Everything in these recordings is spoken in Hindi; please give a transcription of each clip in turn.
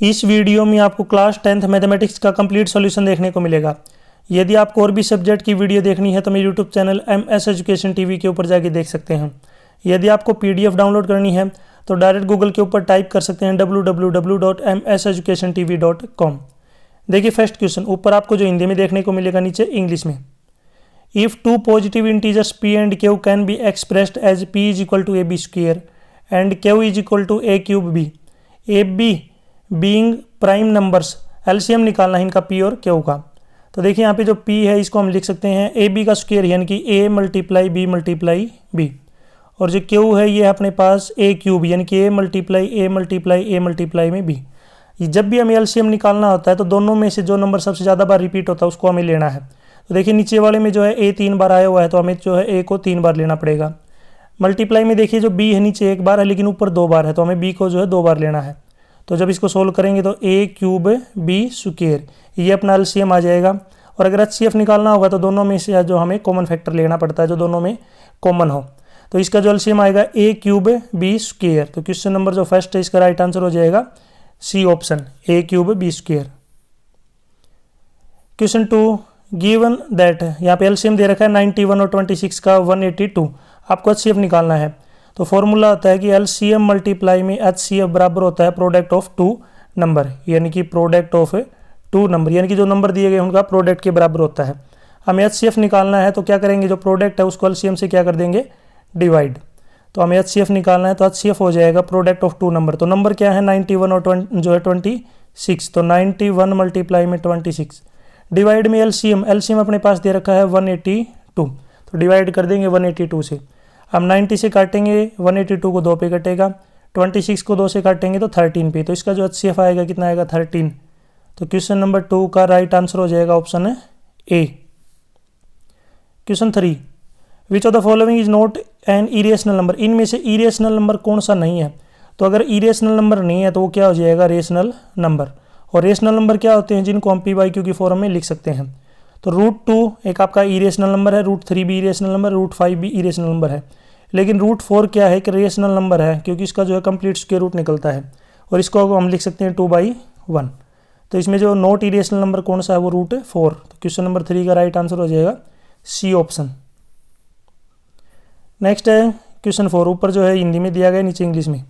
इस वीडियो में आपको क्लास 10th मैथमेटिक्स का कंप्लीट सॉल्यूशन देखने को मिलेगा। यदि आपको और भी सब्जेक्ट की वीडियो देखनी है तो मेरे YouTube channel MS education TV के ऊपर जाके देख सकते हैं। यदि आपको PDF डाउनलोड करनी है तो डायरेक्ट गूगल के ऊपर टाइप कर सकते हैं www.mseducationtv.com। देखिए फर्स्ट क्वेश्चन, ऊपर आपको जो हिंदी में देखने को मिलेगा, नीचे इंग्लिश में। If two positive integers p and q can be expressed as p is equal to ab square and q is equal to a cube b, ab being prime numbers, LCM निकालना है इनका p और q का। तो देखिए यहाँ पे जो p है इसको हम लिख सकते हैं ab का स्क्वायर यानी कि a multiply b multiply b, और जो q है ये अपने पास a क्यूब यानी कि a multiply a multiply a multiply में b। जब भी हमें एलसीएम निकालना होता है तो दोनों में से जो नंबर सबसे ज़्यादा बार रिपीट होता है उसको हमें लेना है। तो देखिए नीचे वाले में जो है a 3 बार आया हुआ है तो हमें जो है a को 3 बार लेना पड़ेगा। मल्टीप्लाई में देखिए जो b है नीचे 1 बार है लेकिन ऊपर 2 बार है तो हमें b को जो है 2 बार लेना है। तो जब इसको सोल्व करेंगे तो a क्यूब b स्क्वायर ये अपना एलसीएम आ जाएगा। और अगर HCF निकालना होगा तो दोनों में से जो हमें कॉमन फैक्टर लेना पड़ता है जो दोनों में कॉमन हो। तो इसका जो एलसीएम आएगा a क्यूब b स्क्वायर। तो क्वेश्चन नंबर जो फर्स्ट है इसका राइट आंसर हो जाएगा C option, a cube b square. Question 2, given that, यहाँ पे एलसीएम दे रखा है 91 और 26 का 182, आपको HCF निकालना है। तो फॉर्मूला होता है कि एलसीएम मल्टीप्लाई में HCF बराबर होता है प्रोडक्ट ऑफ टू नंबर, यानी कि प्रोडक्ट ऑफ टू नंबर, यानी कि जो नंबर दिए गए उनका प्रोडक्ट के बराबर होता है। हमें HCF निकालना है तो क्या करेंगे, जो प्रोडक्ट है उसको एलसीएम से क्या कर देंगे, डिवाइड। तो हमें HCF निकालना है तो HCF हो जाएगा प्रोडक्ट ऑफ टू नंबर। तो नंबर क्या है 91 और जो है 26, तो 91 मल्टीप्लाई में 26 डिवाइड में एलसीएम अपने पास दे रखा है 182, तो डिवाइड कर देंगे 182 से। हम 90 से काटेंगे 182 को 2 पे कटेगा, 26 को 2 से काटेंगे तो 13 पे, तो इसका जो HCF आएगा कितना आएगा 13। तो क्वेश्चन नंबर 2 का राइट आंसर हो जाएगा ऑप्शन है A. Question 3, which of the following is not an irrational number, इनमें से इरेशनल नंबर कौन सा नहीं है। तो अगर इरेशनल नंबर नहीं है तो वो क्या हो जाएगा, रेशनल नंबर। और रेशनल नंबर क्या होते हैं, जिनको हम p/q की फॉर्म में लिख सकते हैं। तो √2 एक आपका इरेशनल नंबर है, √3 भी इरेशनल नंबर, √5 भी इरेशनल नंबर है, लेकिन √4 क्या है कि रेशनल नंबर है क्योंकि इसका जो है कंप्लीट स्क्वायर रूट निकलता है और इसको हम लिख सकते हैं 2/1। तो इसमें जो नॉट इरेशनल नंबर कौन सा है वो √4। तो क्वेश्चन नंबर 3 का राइट आंसर हो जाएगा सी ऑप्शन। नेक्स्ट है क्वेश्चन 4, ऊपर जो है हिंदी में दिया गया, नीचे इंग्लिश में।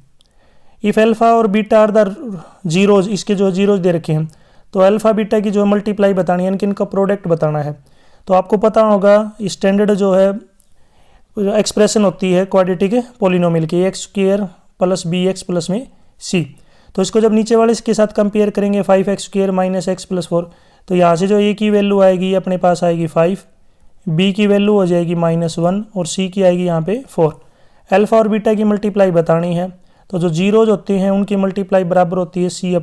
इफ़ अल्फा और बीटा आर द जीरोज, इसके जो जीरोज दे रखे हैं, तो अल्फा बीटा की जो है मल्टीप्लाई बतानी है, यानी कि इनका प्रोडक्ट बताना है। तो आपको पता होगा स्टैंडर्ड जो है एक्सप्रेशन होती है क्वाड्रेटिक पॉलिनोमियल की, x square plus bx plus में c। तो इसको जब नीचे वाले इसके साथ कंपेयर करेंगे 5x square minus x plus 4, तो यहाँ से जो a की वैल्यू आएगी अपने पास आएगी 5, b की वैल्यू हो जाएगी -1 और c की आएगी यहाँ पे 4। अल्फा और बीटा की मल्टीप्लाई बतानी है, तो जो जीरोज होते हैं उनकी मल्टीप्लाई बराबर होती है c/a।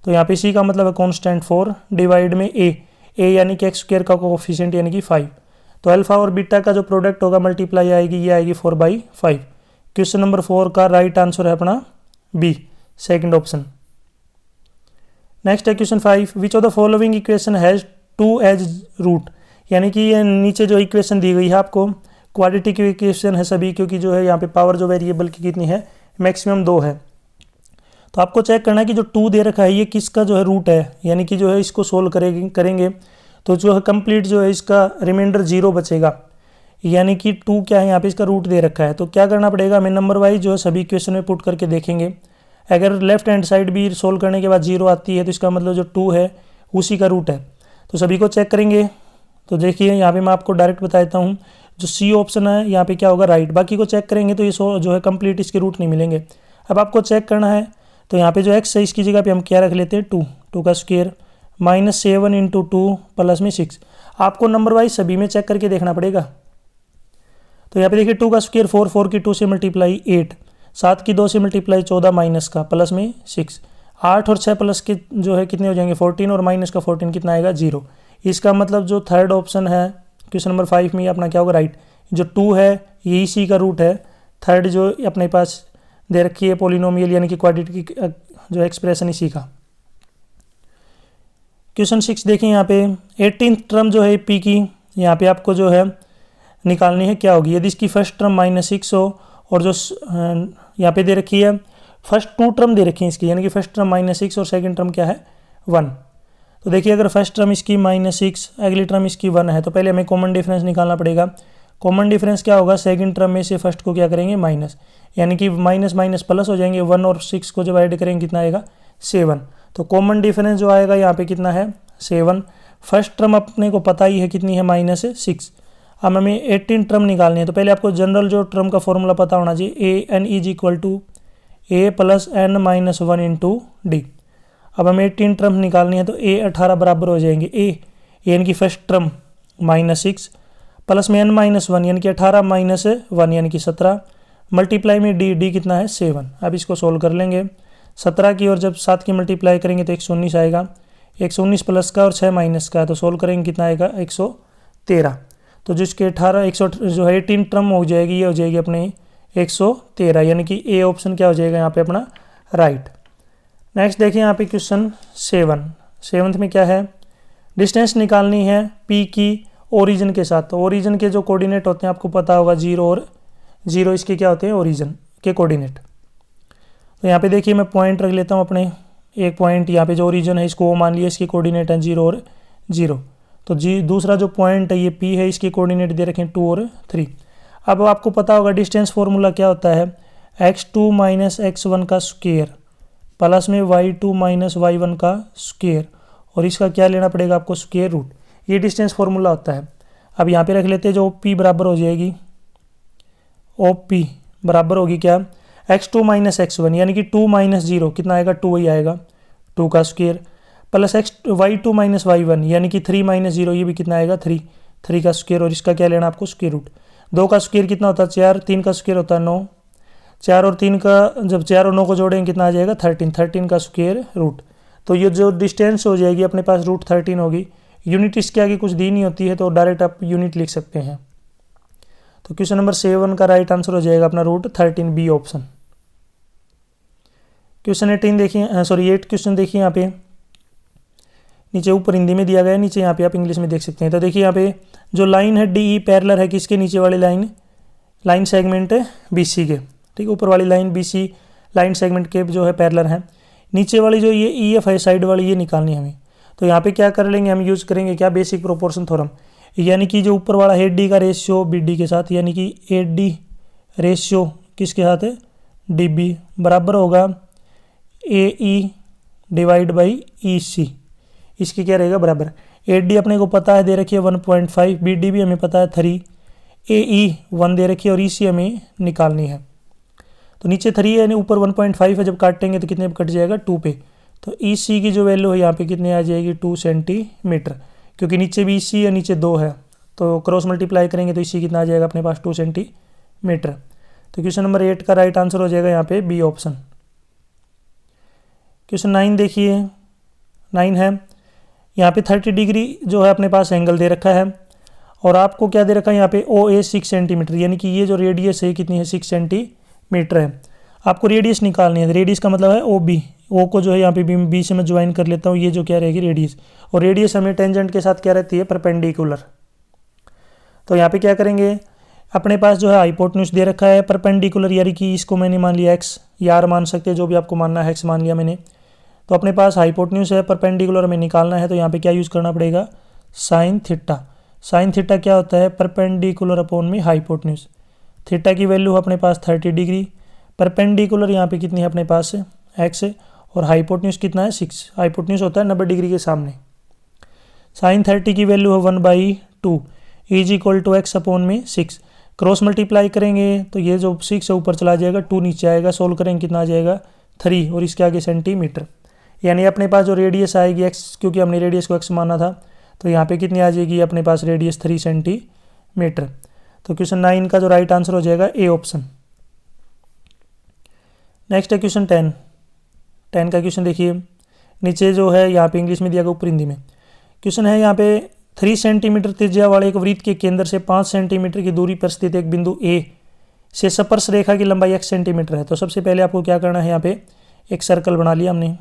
तो यहाँ पे c का मतलब है कॉन्स्टेंट 4 डिवाइड में a यानी कि x स्क्वायर का कोफिशिएंट यानी कि 5। तो अल्फा और बीटा का जो प्रोडक्ट होगा मल्टीप्लाई आएगी, ये आएगी 4/5। क्वेश्चन नंबर 4 का राइट आंसर है अपना बी, सेकंड ऑप्शन। नेक्स्ट है question 5, which of the following equation has 2 as root, यानी कि ये नीचे जो इक्वेशन दी गई है आपको क्वाड्रेटिक इक्वेशन है सभी, क्योंकि जो है यहाँ पे पावर जो वेरिएबल की कितनी है, मैक्सिमम 2 है। तो आपको चेक करना है कि जो 2 दे रखा है ये किसका जो है रूट है, यानी कि जो है इसको सोल्व करेंगे तो जो है कंप्लीट जो है इसका रिमाइंडर 0 बचेगा, यानी कि 2 क्या है यहाँ पे इसका रूट दे रखा है। तो क्या करना पड़ेगा, हमें नंबर वाइज जो है सभी इक्वेशन में पुट करके देखेंगे। अगर लेफ्ट हैंड साइड भी सोल्व करने के बाद 0 आती है तो इसका मतलब जो 2 है उसी का रूट है। तो सभी को चेक करेंगे, तो देखिए यहाँ पे मैं आपको डायरेक्ट बता देता हूँ, जो सी ऑप्शन है यहाँ पे क्या होगा, राइट। बाकी को चेक करेंगे तो ये जो है कंप्लीट इसके रूट नहीं मिलेंगे। अब आपको चेक करना है तो यहाँ पे जो x है इसकी जगह पे हम क्या रख लेते हैं 2 का स्क्वायर -7 × 2 प्लस में 6। आपको नंबर वाइज सभी में चेक करके देखना पड़ेगा। तो यहाँ पे देखिए 2 का स्क्वायर 4 की 2 से मल्टीप्लाई 8, 7 की 2 से मल्टीप्लाई 14 माइनस का प्लस में 6, 8 और 6 प्लस के जो है कितने हो जाएंगे 14 और माइनस का 14 कितना आएगा 0। इसका मतलब जो थर्ड ऑप्शन है क्वेश्चन नंबर 5 में अपना क्या होगा, राइट। जो 2 है ये इसी का रूट है, थर्ड जो अपने पास दे रखी है पॉलिनोमियल यानी कि क्वाड्रेटिक जो एक्सप्रेशन इसी का। क्वेश्चन 6 देखें, यहाँ पे 18th टर्म जो है p की यहाँ पे आपको जो है निकालनी है क्या होगी। यदि इसकी फर्स्ट टर्म -6 हो और जो यहाँ पे दे रखी है फर्स्ट 2 टर्म दे रखी हैं इसकी, यानी कि फर्स्ट टर्म -6 और सेकंड टर्म क्या है 1। तो देखिए अगर फर्स्ट टर्म इसकी -6, अगली टर्म इसकी 1 है, तो पहले हमें कॉमन डिफरेंस निकालना पड़ेगा। कॉमन डिफरेंस क्या होगा, सेकंड टर्म में से फर्स्ट को क्या करेंगे माइनस, यानी कि माइनस माइनस प्लस हो जाएंगे। 1 और 6 को जब ऐड करेंगे कितना आएगा 7। तो कॉमन डिफरेंस जो आएगा यहाँ पे कितना है 7। फर्स्ट टर्म अपने को पता ही है कितनी है -6। अब हमें 18 टर्म निकालनी है, तो पहले आपको जनरल जो टर्म का फॉर्मूला पता होना चाहिए, an is equal to a plus n minus 1 into d. अब हमें 18 टर्म निकालनी है, तो a 18 बराबर हो जाएंगे a यानी कि फर्स्ट टर्म -6 प्लस में n माइनस 1 यानी कि 18 माइनस 1 यानी कि 17 मल्टीप्लाई में d कितना है 7। अब इसको सोल्व कर लेंगे। 17 की और जब 7 की मल्टीप्लाई करेंगे तो 119 आएगा, 119 प्लस का और 6 माइनस का, तो सोल्व करेंगे कितना आएगा 113। तो जिसके 18 टर्म हो जाएगी, ये हो जाएगी अपने 113, यानी कि ए ऑप्शन क्या हो जाएगा यहाँ पे अपना राइट। नेक्स्ट देखिए यहाँ पे क्वेश्चन 7 में क्या है, डिस्टेंस निकालनी है पी की ओरिजिन के साथ। तो ओरिजिन के जो कोऑर्डिनेट होते हैं आपको पता होगा 0 और 0, इसके क्या होते हैं ओरिजिन के कोऑर्डिनेट। तो यहाँ पे देखिए मैं पॉइंट रख लेता हूँ अपने, एक पॉइंट यहाँ पे जो ओरिजिन है इसको मान लिया, इसके कोऑर्डिनेट हैं 0 और 0। तो दूसरा जो पॉइंट है ये P है, इसके कोऑर्डिनेट दे रखे हैं 2 और 3। अब आपको पता होगा डिस्टेंस फॉर्मूला क्या होता है, x2 माइनस x1 का स्क्वायर प्लस में y2 माइनस y1 का स्क्वायर, और इसका क्या लेना पड़ेगा आपको स्क्वायर रूट। ये डिस्टेंस फॉर्मूला होता है। अब यहाँ पे रख लेते हैं, जो P बराबर हो जाएगी OP बराबर होगी क्या x2 माइनस x1 यानी कि 2 माइनस 0 कितना आएगा 2 ही आएगा, 2 का square plus y2 minus y1 यानी कि 3 माइनस 0, ये भी कितना आएगा 3 का स्क्वायर, और इसका क्या लेना आपको स्क्वायर रूट। 2 का स्क्वायर कितना होता है 4, 3 का स्क्वायर होता है 9, 4 और 3 का जब 4 और 9 को जोड़ेंगे कितना आ जाएगा 13 का स्क्वायर रूट। तो ये जो डिस्टेंस हो जाएगी अपने पास √13 होगी। यूनिट इसके आगे कुछ दी नहीं होती है, तो डायरेक्ट आप यूनिट लिख सकते हैं। तो क्वेश्चन नंबर 7 का राइट आंसर हो जाएगा अपना √13 बी ऑप्शन। क्वेश्चन 8 क्वेश्चन देखिए यहाँ पे नीचे ऊपर हिंदी में दिया गया है, नीचे यहाँ पे आप इंग्लिश में देख सकते हैं। तो देखिए यहाँ पे जो लाइन है DE पैरेलल है किसके, नीचे वाली लाइन सेगमेंट है BC के, ठीक है। ऊपर वाली लाइन BC लाइन सेगमेंट के जो है पैरेलल है। नीचे वाली जो ये EF है साइड वाली, ये निकालनी है हमें। तो यहाँ पे क्या कर लेंगे हम, यूज़ करेंगे क्या बेसिक प्रोपोर्शन थ्योरम, यानी कि जो ऊपर वाला AD का रेशियो BD के साथ, यानी कि AD रेशियो किसके साथ है DB बराबर होगा AE डिवाइड बाई EC, इसकी क्या रहेगा बराबर। AD अपने को पता है दे रखी है 1.5, BD भी हमें पता है 3, AE 1 दे रखी है, और EC हमें निकालनी है। तो नीचे 3 है यानी ऊपर 1.5 है, जब काटेंगे तो कितने पे कट जाएगा 2 पे। तो EC की जो वैल्यू है यहाँ पे कितने आ जाएगी 2 सेंटीमीटर, क्योंकि नीचे भी EC है नीचे 2 है, तो क्रॉस मल्टीप्लाई करेंगे तो EC कितना आ जाएगा अपने पास 2 सेंटीमीटर। तो क्वेश्चन नंबर 8 का राइट आंसर हो जाएगा यहाँ पे बी ऑप्शन। क्वेश्चन 9 देखिए, 9 है यहाँ पे 30 डिग्री जो है अपने पास एंगल दे रखा है, और आपको क्या दे रखा है यहाँ पे OA 6 सेंटीमीटर, यानी कि ये जो रेडियस है कितनी है 6 सेंटीमीटर है। आपको रेडियस निकालनी है, रेडियस का मतलब है OB, O को जो है यहाँ पे B से मैं ज्वाइन कर लेता हूँ, ये जो क्या रहेगी रेडियस, और रेडियस हमें टेंजेंट के साथ क्या रहती है परपेंडिकुलर। तो यहाँ पे क्या करेंगे, अपने पास जो है हाइपोटेन्यूज दे रखा है परपेंडिकुलर, यानी कि इसको मैंने मान लिया x, या R मान सकते हैं जो भी आपको मानना है, x मान लिया मैंने। तो अपने पास हाइपोटेन्यूज है परपेंडिकुलर हमें निकालना है, तो यहाँ पे क्या यूज़ करना पड़ेगा साइन थीटा। साइन थीटा क्या होता है परपेंडिकुलर अपॉन में हाइपोटेन्यूज। थीटा की वैल्यू अपने पास 30 डिग्री, परपेंडिकुलर यहाँ पे कितनी है अपने पास x है, और हाइपोटेन्यूज कितना है 6, हाइपोटेन्यूज होता है 90 डिग्री के सामने। साइन 30 की वैल्यू है 1/2 is equal to x upon में 6। क्रॉस मल्टीप्लाई करेंगे तो ये जो 6 है ऊपर चला जाएगा, 2 नीचे आएगा, सोल्व करेंगे कितना आ जाएगा 3, और इसके आगे सेंटीमीटर, यानी अपने पास जो रेडियस आएगी x, क्योंकि हमने रेडियस को x माना था, तो यहाँ पे कितनी आ जाएगी अपने पास रेडियस 3 सेंटीमीटर। तो क्वेश्चन 9 का जो राइट आंसर हो जाएगा ए ऑप्शन। नेक्स्ट है क्वेश्चन 10 का क्वेश्चन देखिए, नीचे जो है यहाँ पे इंग्लिश में दिया गया ऊपर हिंदी में। क्वेश्चन है यहाँ पे 3 सेंटीमीटर त्रिज्या वाले एक वृत्त के केंद्र से 5 सेंटीमीटर की दूरी पर स्थित एक बिंदु A से स्पर्श रेखा की लंबाई x सेंटीमीटर है। तो सबसे पहले आपको क्या करना है, यहाँ पे एक सर्कल बना लिया हमने।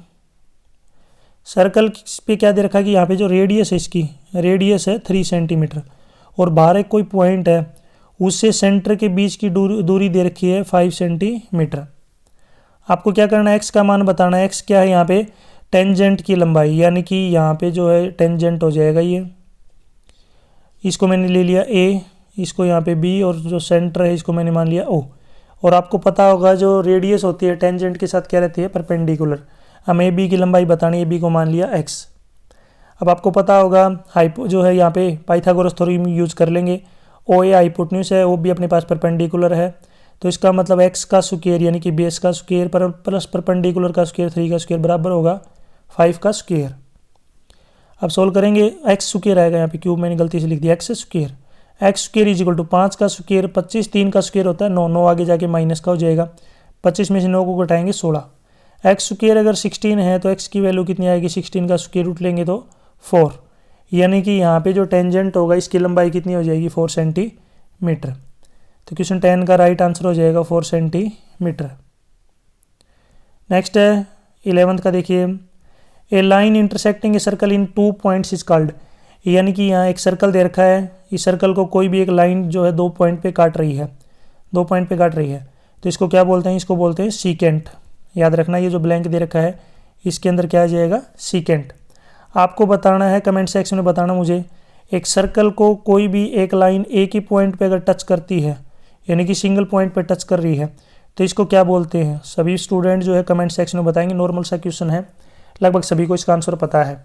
सर्कल पे क्या दे रखा है कि यहाँ पे जो रेडियस है, इसकी रेडियस है 3 सेंटीमीटर, और बाहर एक कोई पॉइंट है उससे सेंटर के बीच की दूरी दे रखी है 5 सेंटीमीटर। आपको क्या करना है, एक्स का मान बताना है। एक्स क्या है यहाँ पे, टेंजेंट की लंबाई, यानी कि यहाँ पे जो है टेंजेंट हो जाएगा ये, इसको मैंने ले लिया ए, इसको यहाँ पे बी, और जो सेंटर है इसको मैंने मान लिया ओ। और आपको पता होगा जो रेडियस होती है टेंजेंट के साथ क्या रहती है, परपेंडिकुलर। हम ए बी की लंबाई बतानी है, बी को मान लिया एक्स। अब आपको पता होगा हाइपो जो है यहाँ पे पाइथागोरस थ्योरम यूज कर लेंगे। ओ ए हाइपोटेन्यूज है, वो भी अपने पास परपेंडिकुलर है, तो इसका मतलब एक्स का स्क्वायर यानी कि बेस का स्क्वायर पर प्लस परपेंडिकुलर का स्क्वायर 3 का स्क्वायर बराबर होगा 5 का स्क्वायर। अब सोल्व करेंगे, एक्स स्क्वायर आएगा यहाँ पे, क्यूब मैंने गलती से लिख दिया, x square. X square is equal to 5 का स्क्वायर 25, 3 का स्क्वायर होता है 9, 9 आगे जाके माइनस का हो जाएगा, 25 में से 9 को घटाएंगे 16। एक्स स्क्वायर अगर 16 है तो एक्स की वैल्यू कितनी आएगी, 16 का स्क्वायर रूट लेंगे तो 4, यानी कि यहाँ पे जो टेंजेंट होगा इसकी लंबाई कितनी हो जाएगी, 4 सेंटीमीटर। तो क्वेश्चन 10 का राइट आंसर हो जाएगा 4 सेंटीमीटर। नेक्स्ट है 11th का, देखिए a line intersecting a circle in 2 points is called, यानी कि यहाँ एक सर्कल दे रखा है, इस सर्कल को कोई भी एक लाइन जो है 2 पॉइंट पे काट रही है, 2 पॉइंट पे काट रही है, तो इसको क्या बोलते हैं, इसको बोलते हैं सीकेंट। याद रखना ये जो ब्लैंक दे रखा है इसके अंदर क्या आ जाएगा, सीकेंट। आपको बताना है, कमेंट सेक्शन में बताना मुझे, एक सर्कल को कोई भी एक लाइन एक ही पॉइंट पे अगर टच करती है, यानी कि सिंगल पॉइंट पे टच कर रही है, तो इसको क्या बोलते हैं। सभी स्टूडेंट जो है कमेंट सेक्शन में बताएंगे, नॉर्मल सा क्वेश्चन है, लगभग सभी को इसका आंसर पता है,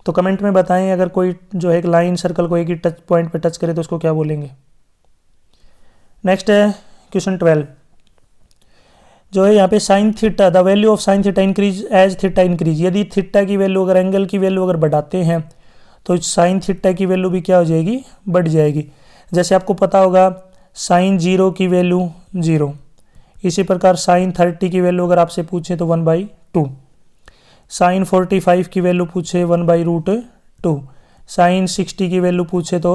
तो कमेंट में बताएं अगर कोई जो है एक लाइन सर्कल को एक ही टच पॉइंट पे टच करे तो उसको क्या बोलेंगे। नेक्स्ट है क्वेश्चन 12, जो है यहाँ पे sine theta, the value of sine theta increase as theta increase, यदि थीटा की वैल्यू अगर एंगल की वैल्यू अगर बढ़ाते हैं तो साइन थीटा की वैल्यू भी क्या हो जाएगी, बढ़ जाएगी। जैसे आपको पता होगा साइन 0 की वैल्यू 0, इसी प्रकार साइन 30 की वैल्यू अगर आपसे पूछे तो 1/2, साइन 45 की वैल्यू पूछे 1/√2, साइन 60 की वैल्यू पूछे तो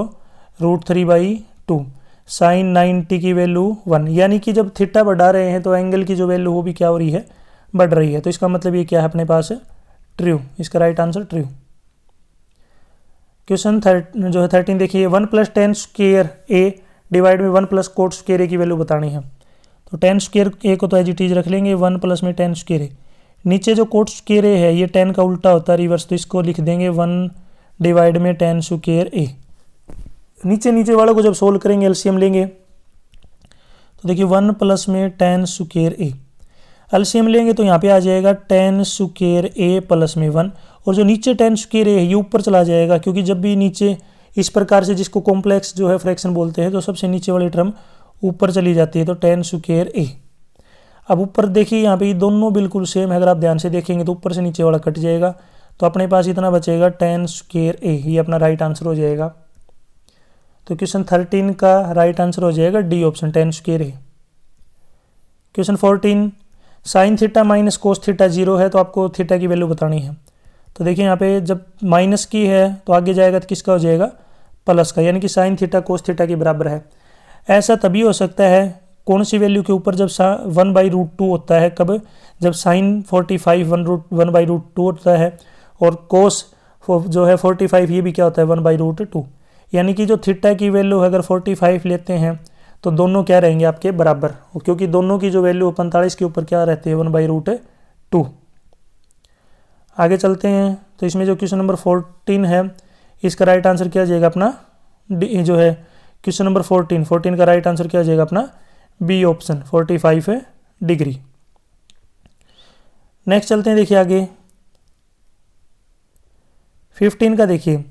√3/2, साइन 90 की वैल्यू 1, यानी कि जब थीटा बढ़ा रहे हैं तो एंगल की जो वैल्यू वो भी क्या हो रही है, बढ़ रही है। तो इसका मतलब ये क्या है अपने पास, ट्रू, इसका राइट आंसर ट्रू। क्वेश्चन जो है 13 देखिए, 1 + tan स्क्वायर ए डिवाइड में 1 + cot स्क्वायर ए की वैल्यू बतानी है। तो tan स्क्वायर ए को तो एज इट इज रख लेंगे, 1 प्लस में tan स्क्वायर ए, नीचे जो cot स्क्वायर ए है ये tan का उल्टा होता है रिवर्स, तो इसको लिख देंगे 1 डिवाइड में tan स्क्वायर ए। नीचे वालों को जब सोल्व करेंगे एलसीएम लेंगे तो देखिए 1 प्लस में tan स्क्वायर ए, एलसीएम लेंगे तो यहाँ पे आ जाएगा tan स्क्वायर ए प्लस में 1, और जो नीचे tan स्क्वायर ए है ये ऊपर चला जाएगा, क्योंकि जब भी नीचे इस प्रकार से जिसको कॉम्प्लेक्स जो है फ्रैक्शन बोलते हैं तो सबसे नीचे वाली टर्म ऊपर चली जाती है, तो tan स्क्वायर ए। अब ऊपर देखिए यहाँ पे दोनों बिल्कुल सेम है, अगर आप ध्यान से देखेंगे तो ऊपर से नीचे वाला कट जाएगा, तो अपने पास इतना बचेगा tan स्क्वायर ए, ये अपना राइट आंसर हो जाएगा। तो क्वेश्चन 13 का राइट आंसर हो जाएगा D option, tan square A. Question 14, sine theta minus cos theta 0 है, तो आपको थीटा की वैल्यू बतानी है। तो देखिए यहाँ पे जब माइनस की है तो आगे जाएगा तो किसका हो जाएगा, प्लस का, यानी कि साइन थीटा कोस थीटा के बराबर है। ऐसा तभी हो सकता है कौन सी वैल्यू के ऊपर, जब 1/√2 होता है, कब, जब साइन 45 1/√2 होता है, और कोस जो है 45 ये भी क्या होता है 1/√2, यानी कि जो थीटा की वैल्यू अगर 45 लेते हैं तो दोनों क्या रहेंगे आपके बराबर, क्योंकि दोनों की जो वैल्यू 45 के ऊपर क्या रहती है 1/√2। आगे चलते हैं, तो इसमें जो क्वेश्चन नंबर 14 है इसका राइट आंसर क्या हो जाएगा अपना डी, जो है क्वेश्चन नंबर 14 का राइट आंसर क्या हो जाएगा अपना बी ऑप्शन, 45 डिग्री। नेक्स्ट चलते हैं, देखिए आगे 15 का, देखिए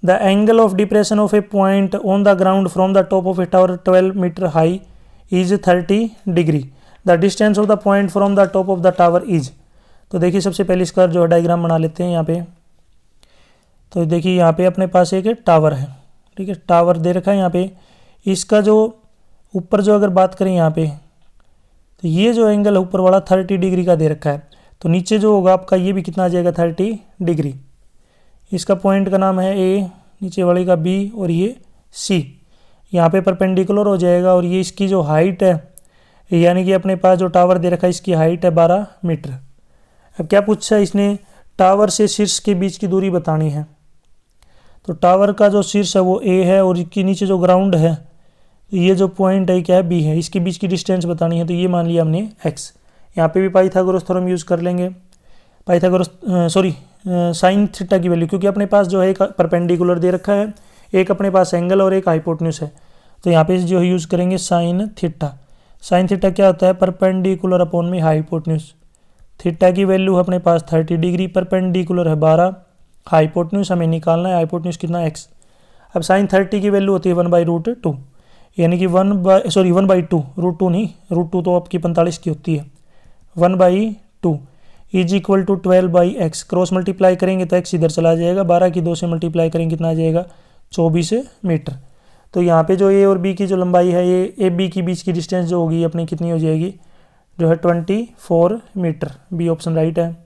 the angle of depression of a point on the ground from the top of a tower 12 metre high is 30 degree, the distance of the point from the top of the tower is. तो देखिए सबसे पहले इसका जो डायग्राम बना लेते हैं यहाँ पे। तो देखिए यहाँ पे अपने पास एक टावर है, ठीक है, टावर दे रखा है यहाँ पे, इसका जो ऊपर जो अगर बात करें यहाँ पे, तो ये जो एंगल ऊपर वाला 30 डिग्री का दे रखा है, तो नीचे जो होगा आपका ये भी कितना आ जाएगा 30 डिग्री। इसका पॉइंट का नाम है ए, नीचे वाले का बी, और ये सी, यहाँ पे परपेंडिकुलर हो जाएगा, और ये इसकी जो हाइट है, यानी कि अपने पास जो टावर दे रखा है इसकी हाइट है 12 मीटर। अब क्या पूछा है इसने, टावर से शीर्ष के बीच की दूरी बतानी है। तो टावर का जो शीर्ष है वो ए है, और इसके नीचे जो ग्राउंड है, ये जो पॉइंट है क्या है बी है, इसके बीच की डिस्टेंस बतानी है, तो ये मान लिया हमने एक्स, यहाँ पे भी पाइथागोरस थ्योरम यूज़ कर लेंगे। पाइथागोरस साइन थीटा की वैल्यू, क्योंकि अपने पास जो है एक परपेंडिकुलर दे रखा है, एक अपने पास एंगल और एक हाइपोटेन्यूज है, तो यहाँ पे जो है यूज़ करेंगे साइन थीटा। साइन थीटा क्या होता है? परपेंडिकुलर अपॉन में हाइपोटेन्यूज। थीटा की वैल्यू अपने पास 30 डिग्री, परपेंडिकुलर है 12, हाइपोटेन्यूज हमें निकालना है, हाइपोटेन्यूज कितना x। अब साइन 30 की वैल्यू होती है 1/√2, यानी कि 1/2, √2 नहीं, √2 तो आपकी 45 की होती है, 1/2 is equal to 12/x। Cross multiply करेंगे तो x इधर चला जाएगा, 12 की 2 से मल्टीप्लाई करेंगे कितना आ जाएगा? 24 मीटर। तो यहाँ पे जो a और b की जो लंबाई है, ये a b की बीच की डिस्टेंस जो होगी अपनी कितनी हो जाएगी? जो है 24 मीटर। बी ऑप्शन राइट है।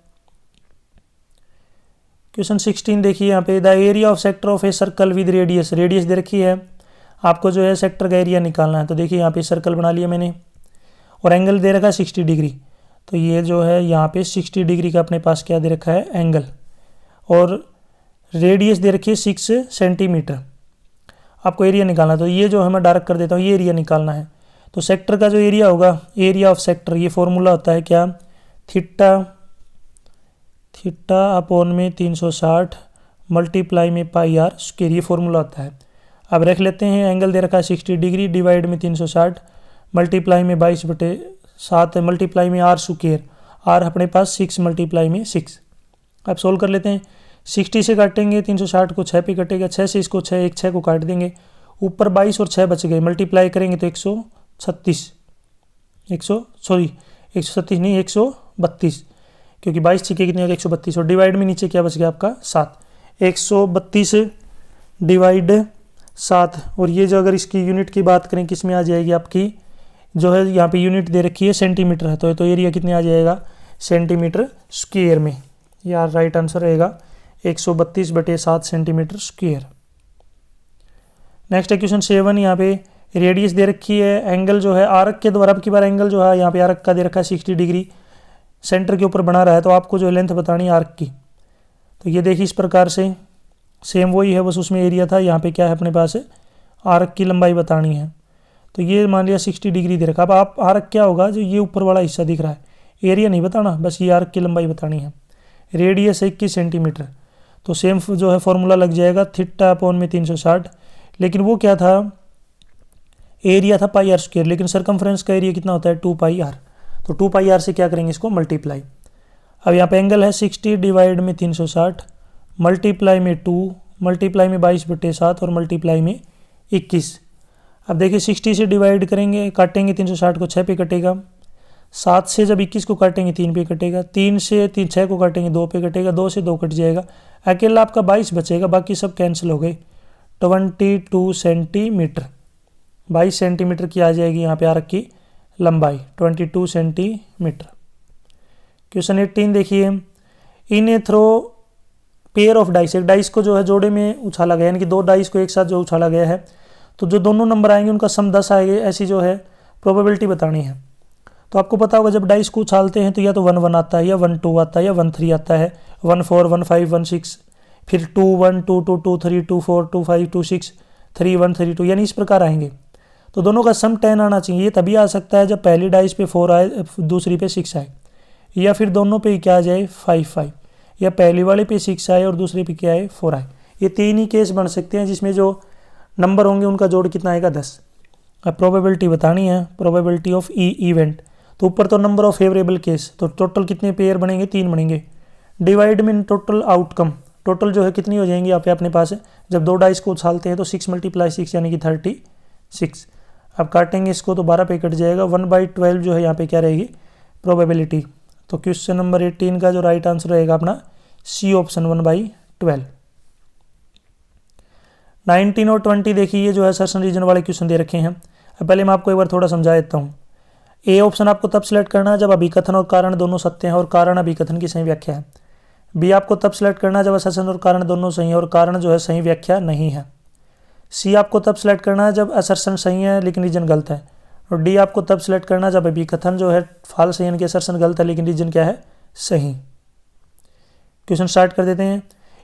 क्वेश्चन 16 देखिए यहाँ पे, the area of sector of a circle with radius. Radius दे रखी है, आपको जो है सेक्टर का एरिया निकालना है। तो देखिए यहाँ पे सर्कल बना लिया मैंने, और एंगल दे रखा है 60 डिग्री। तो ये जो है यहाँ पे 60 डिग्री का अपने पास क्या दे रखा है? एंगल। और रेडियस दे रखी है 6 सेंटीमीटर। आपको एरिया निकालना है, तो ये जो है मैं डायरेक्ट कर देता हूँ, ये एरिया निकालना है। तो सेक्टर का जो एरिया होगा, एरिया ऑफ सेक्टर, ये फॉर्मूला होता है क्या? थीटा अपॉन में 360 मल्टीप्लाई में पाई आर स्क्वायर, ये फॉर्मूला होता है। अब रख लेते हैं, एंगल दे रखा है 60 डिग्री, डिवाइड में 360 मल्टीप्लाई में 22/7 मल्टीप्लाई में आर स्क्वायर। आर अपने पास 6 मल्टीप्लाई में 6। अब सोल्व कर लेते हैं। 60 से काटेंगे 360 को, 6 पे कटेगा, 6 से इसको 6, एक 6 को काट देंगे, ऊपर 22 और 6 बच गए, मल्टीप्लाई करेंगे तो 136 नहीं 132, क्योंकि 22 छिके कितने हो गए? 132, और डिवाइड में नीचे क्या बच गया आपका? 7। 132 डिवाइड 7, और ये जो अगर इसकी यूनिट की बात करें किस में आ जाएगी आपकी? जो है यहाँ पे यूनिट दे रखी है सेंटीमीटर है, तो एरिया कितने आ जाएगा? सेंटीमीटर स्क्वायर में। यार राइट आंसर रहेगा 132/7 सेंटीमीटर स्क्वायर। नेक्स्ट है क्वेश्चन 7। यहाँ पे रेडियस दे रखी है, एंगल जो है आर्क के द्वारा, अब की बार एंगल जो है यहाँ पे आर्क का दे रखा है 60 डिग्री, सेंटर के ऊपर बना रहा है, तो आपको जो है लेंथ बतानी है आर्क की। तो ये देखिए इस प्रकार से सेम वही है, बस उसमें एरिया था, यहाँ पे क्या है अपने पास? आर्क की लंबाई बतानी है। तो ये मान लिया 60 डिग्री दे रखा। अब आप आर्क क्या होगा? जो ये ऊपर वाला हिस्सा दिख रहा है, एरिया नहीं बताना, बस ये आर्क की लंबाई बतानी है। रेडियस 21 सेंटीमीटर, तो सेम जो है फॉर्मूला लग जाएगा थीटा अपॉन में 360, लेकिन वो क्या था? एरिया था पाई आर स्क्वायर, लेकिन सरकमफ्रेंस का एरिया कितना होता है? 2πr। तो 2πr से क्या करेंगे इसको? मल्टीप्लाई। अब यहाँ पे एंगल है 60 डिवाइड में 360 मल्टीप्लाई में 2 मल्टीप्लाई में 22/7 और मल्टीप्लाई में 21। अब देखिए 60 से डिवाइड करेंगे, काटेंगे 360 को, 6 पे कटेगा, 7 से जब 21 को काटेंगे 3 पे कटेगा, 3 से 6 को काटेंगे 2 पे कटेगा, 2 से 2 कट जाएगा, अकेला आपका 22 बचेगा, बाकी सब कैंसिल हो गए। 22 सेंटीमीटर, 22 सेंटीमीटर की आ जाएगी यहाँ पे आर्क की लंबाई, 22 सेंटीमीटर। क्वेश्चन 18 देखिए, इन ए थ्रो पेयर ऑफ डाइस, एक डाइस को जो है जोड़े में उछाला गया, यानी कि 2 डाइस को एक साथ जो उछाला गया है, तो जो दोनों नंबर आएंगे उनका सम 10 आएंगे, ऐसी जो है प्रोबेबिलिटी बतानी है। तो आपको पता होगा जब डाइस को उछालते हैं तो या तो 1-1 आता है, या 1-2 आता है, या 1-3 आता है, 1-4, 1-5, 1-6, फिर 2-1, 2-2, 2-3, 2-4, 2-5, 2-6, 3-1, 3-2, यानी इस प्रकार आएंगे। तो दोनों का सम 10 आना चाहिए। ये तभी आ सकता है जब पहली डाइस पे 4 आए, दूसरी पे 6 आए, या फिर दोनों पे क्या आ जाए 5-5, या पहली वाले पे 6 आए और दूसरे पे क्या आए 4 आए। ये 3 ही केस बन सकते हैं जिसमें जो नंबर होंगे उनका जोड़ कितना आएगा 10। अब प्रोबेबिलिटी बतानी है, प्रोबेबिलिटी ऑफ इवेंट। तो ऊपर तो नंबर ऑफ फेवरेबल केस, तो टोटल कितने पेयर बनेंगे? 3 बनेंगे। डिवाइड में टोटल आउटकम, टोटल जो है कितनी हो जाएंगी यहाँ पे अपने पास है, जब 2 डाइस को उछालते हैं तो 6 × 6 यानी कि 36। अब काटेंगे इसको तो 12 पे कट जाएगा, 1/12 जो है यहाँ पे क्या रहेगी? प्रोबेबिलिटी। तो क्वेश्चन नंबर 18 का जो राइट आंसर रहेगा अपना सी ऑप्शन, 1/12। 19 और 20 देखिए, ये जो है असर्शन रीजन वाले क्वेश्चन दे रखे हैं। अब पहले मैं आपको एक बार थोड़ा समझा देता हूँ। ए ऑप्शन आपको तब सिलेक्ट करना है जब अभिकथन और कारण दोनों सत्य हैं और कारण अभिकथन की सही व्याख्या है। बी आपको तब सिलेक्ट करना है जब असर्शन और कारण दोनों सही है और कारण जो है सही व्याख्या नहीं है। सी आपको तब सिलेक्ट करना है जब असर्शन सही है लेकिन रीजन गलत है। और डी आपको तब सिलेक्ट करना है जब अभिकथन जो है फॉल्स है, यानी कि असर्शन गलत है लेकिन रीजन क्या है? सही। क्वेश्चन स्टार्ट कर देते हैं।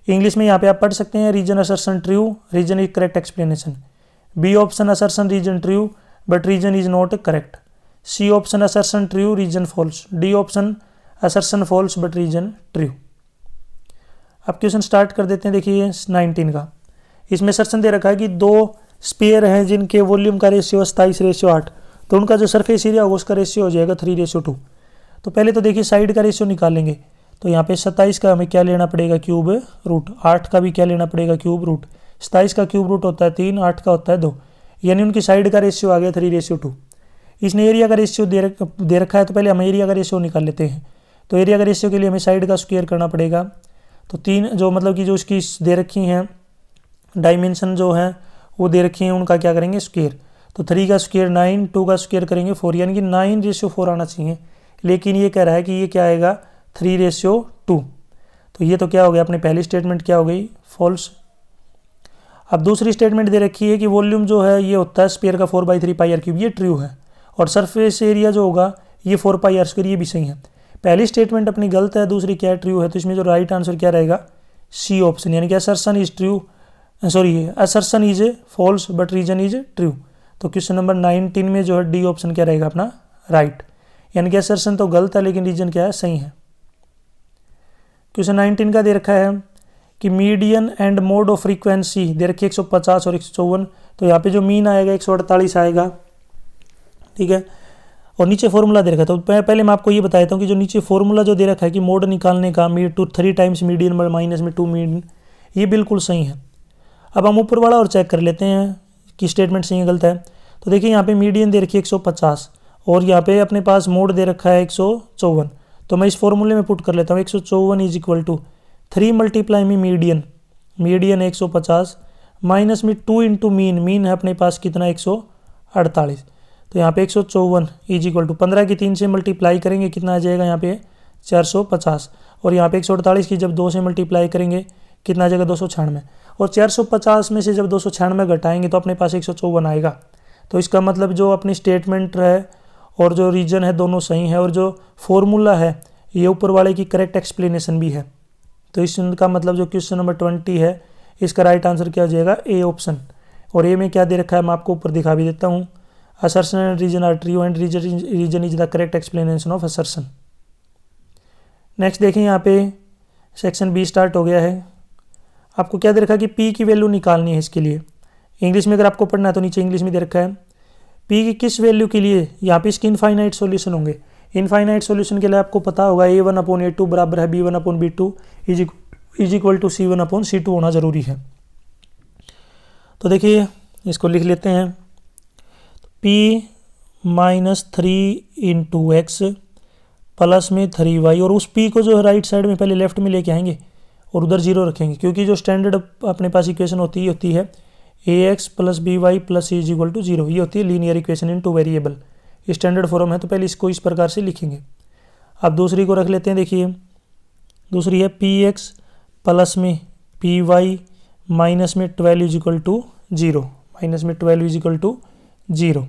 इंग्लिश में यहाँ पे आप पढ़ सकते हैं, reason assertion true, reason is correct explanation. B option assertion reason true but reason is not correct. C option assertion true, reason false. D option assertion false but reason true. अब क्वेश्चन स्टार्ट कर देते हैं। देखिए 19 का, इसमें असर्शन दे रखा है कि दो स्पेयर हैं जिनके वॉल्यूम का रेशियो 27:8, तो उनका जो सरफेस एरिया होगा उसका रेशियो हो जाएगा 3:2। तो पहले तो देखिए साइड का रेशियो निकालेंगे। तो यहाँ पे 27 का हमें क्या लेना पड़ेगा, क्यूब रूट। 8 का भी क्या लेना पड़ेगा, क्यूब रूट। 27 का क्यूब रूट होता है 3, 8 का होता है 2, यानी उनकी साइड का रेशियो आ गया 3:2। इसने एरिया का रेशियो दे रखा है, तो पहले हम एरिया का रेशियो निकाल लेते हैं। तो एरिया का रेशियो के लिए हमें साइड का स्क्वायर करना पड़ेगा। तो 3 जो मतलब कि जो उसकी दे रखी हैं डायमेंशन जो है वो दे रखी हैं, उनका क्या करेंगे, स्क्वायर। तो 3 का स्क्वायर 9, 2 का स्क्वायर करेंगे 4, यानी कि 9:4 आना चाहिए। लेकिन ये कह रहा है कि ये क्या आएगा 3:2। तो ये तो क्या हो गया, अपनी पहली स्टेटमेंट क्या हो गई, फॉल्स। अब दूसरी स्टेटमेंट दे रखी है कि वॉल्यूम जो है ये होता है स्फीयर का 4/3πr³, ये ट्रू है। और सरफेस एरिया जो होगा ये 4πr², ये भी सही है। पहली स्टेटमेंट अपनी गलत है, दूसरी क्या है, ट्रू है। तो इसमें जो राइट आंसर क्या रहेगा, सी ऑप्शन, यानी कि assertion is true, sorry assertion is false but reason is true. तो क्वेश्चन नंबर 19 में जो है डी ऑप्शन क्या रहेगा अपना राइट, यानी कि असर्शन तो गलत है लेकिन रीजन क्या है, सही है। क्वेश्चन 19 का दे रखा है कि median and mode of frequency दे रखी है 150 और 154। तो यहाँ पे जो मीन आएगा 148 आएगा, ठीक है। और नीचे फॉर्मूला दे रखा है। तो पहले मैं आपको ये बता देता हूँ कि जो नीचे फॉर्मूला जो दे रखा है कि मोड निकालने का 3 टाइम्स मीडियन माइनस में 2 मीडियन, ये बिल्कुल सही है। अब हम ऊपर वाला और चेक कर लेते हैं कि स्टेटमेंट सही है गलत है। तो देखिए यहाँ पे मीडियन दे रखी है 150 और यहाँ पे अपने पास मोड दे रखा है 154। तो मैं इस फॉर्मूले में पुट कर लेता हूँ 154 इज इक्वल टू 3 मल्टीप्लाई में मीडियन, मीडियन है 150 माइनस में 2 इंटू मीन, मीन है अपने पास कितना 148। तो यहाँ पे 154 इज इक्वल टू 15 की 3 से मल्टीप्लाई करेंगे कितना आ जाएगा यहाँ पे 450। और यहाँ पे 148 की जब 2 से मल्टीप्लाई करेंगे कितना आ जाएगा 296। और 450 में से जब 296 घटाएंगे तो अपने पास 154 आएगा। तो इसका मतलब जो अपनी स्टेटमेंट है और जो रीजन है दोनों सही है, और जो फॉर्मूला है ये ऊपर वाले की करेक्ट एक्सप्लेनेशन भी है। तो इसका मतलब जो क्वेश्चन नंबर 20 है इसका राइट आंसर क्या हो जाएगा, ए ऑप्शन। और ए में क्या दे रखा है मैं आपको ऊपर दिखा भी देता हूँ, assertion and reason are true and reason is the correct explanation of assertion. Next देखें यहाँ पे सेक्शन बी स्टार्ट हो गया है। आपको क्या दे रखा है कि पी की वैल्यू निकालनी है। इसके लिए इंग्लिश में अगर आपको पढ़ना है तो नीचे इंग्लिश में दे रखा है पी की किस वैल्यू के लिए, यहाँ पे इसके इनफाइनाइट सॉल्यूशन होंगे। इनफाइनाइट सॉल्यूशन के लिए आपको पता होगा a1/a2 बराबर है b1/b2 is equal to c1/c2 होना ज़रूरी है। तो देखिए इसको लिख लेते हैं, p -3 इंटू एक्स प्लस में 3y, और उस p को जो है राइट साइड में पहले लेफ्ट में लेके आएंगे और उधर 0 रखेंगे, क्योंकि जो स्टैंडर्ड अपने पास इक्वेशन होती है ax + by + c is equal to 0, ये होती है linear equation in 2 variable. Standard form है तो पहले इसको इस प्रकार से लिखेंगे। अब दूसरी को रख लेते हैं। देखिए दूसरी है px प्लस में py माइनस में 12 इज इक्वल टू 0, माइनस में 12 इज इक्वल टू 0।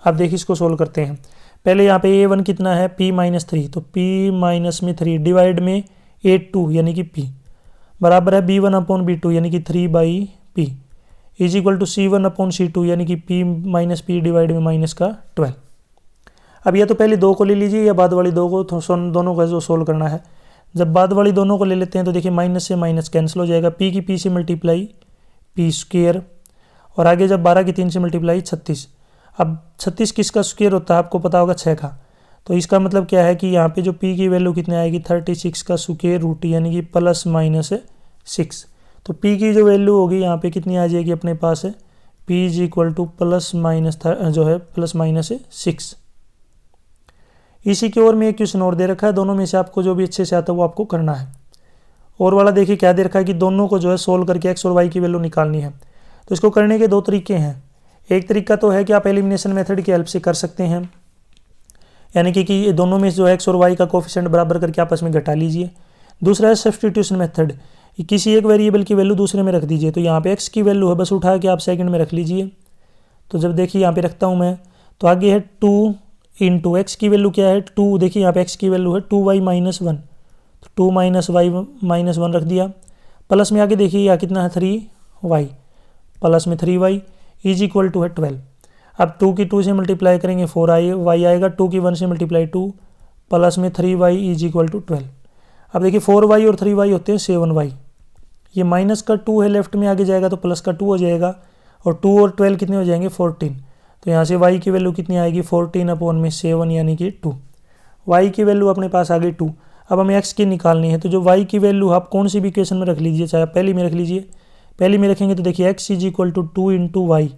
अब देखिए इसको सोल्व करते हैं। पहले यहाँ पे a1 कितना है p -3, तो p - 3 डिवाइड में a2 यानी कि p बराबर है b1/b2 यानी कि 3/p is equal to c1/c2 यानी कि p - p डिवाइड में माइनस का 12। अब या तो पहले 2 को ले लीजिए या बाद वाली 2 को, दोनों का जो सोल्व करना है। जब बाद वाली दोनों को ले लेते हैं तो देखिए माइनस से माइनस कैंसिल हो जाएगा, p की p से मल्टीप्लाई p स्क्वेयर, और आगे जब 12 की 3 से मल्टीप्लाई 36। अब 36 किसका स्क्वेयर होता है आपको पता होगा 6 का। तो इसका मतलब क्या है कि यहाँ पे जो p की वैल्यू कितनी आएगी 36 का स्क्वायर रूट यानी कि +-6। तो p की जो वैल्यू होगी यहाँ पे कितनी आ जाएगी अपने पास है p इज इक्वल टू जो है +-6। इसी की ओर में एक क्वेश्चन और दे रखा है, दोनों में से आपको जो भी अच्छे से आता है वो आपको करना है। और वाला देखिए क्या दे रखा है कि दोनों को जो है सोल्व करके x और y की वैल्यू निकालनी है। तो इसको करने के 2 तरीके हैं। एक तरीका तो है कि आप एलिमिनेशन मेथड की हेल्प से कर सकते हैं, यानी कि दोनों में जो x और y का कोफिशिएंट बराबर करके आपस में घटा लीजिए। दूसरा है सब्स्टिट्यूशन मेथड, किसी एक वेरिएबल की वैल्यू दूसरे में रख दीजिए। तो यहाँ पे x की वैल्यू है, बस उठा के आप सेकंड में रख लीजिए। तो जब देखिए यहाँ पे रखता हूँ मैं, तो आगे है 2 इंटू एक्स की वैल्यू क्या है 2, देखिए यहाँ पे x की वैल्यू है 2y - 1, तो 2 - y - 1 रख दिया। प्लस में आगे देखिए यहाँ कितना है 3y, प्लस में 3y इज इक्वल टू है 12। अब 2 की 2 से मल्टीप्लाई करेंगे 4y आएगा, 2 की 1 से मल्टीप्लाई 2 प्लस में 3y इज इक्वल टू 12। अब देखिए 4y और 3y होते हैं 7y, ये माइनस का 2 है लेफ्ट में, आगे जाएगा तो प्लस का 2 हो जाएगा, और 2 और 12 कितने हो जाएंगे 14। तो यहाँ से y की वैल्यू कितनी आएगी 14 अपॉन में 7 यानी कि 2। y की वैल्यू अपने पास आ गई 2। अब हमें x की निकालनी है, तो जो y की वैल्यू आप कौन सी भी इक्वेशन में रख लीजिए, चाहे आप पहली में रख लीजिए, पहली में रखेंगे तो देखिए x is equal to 2 into y,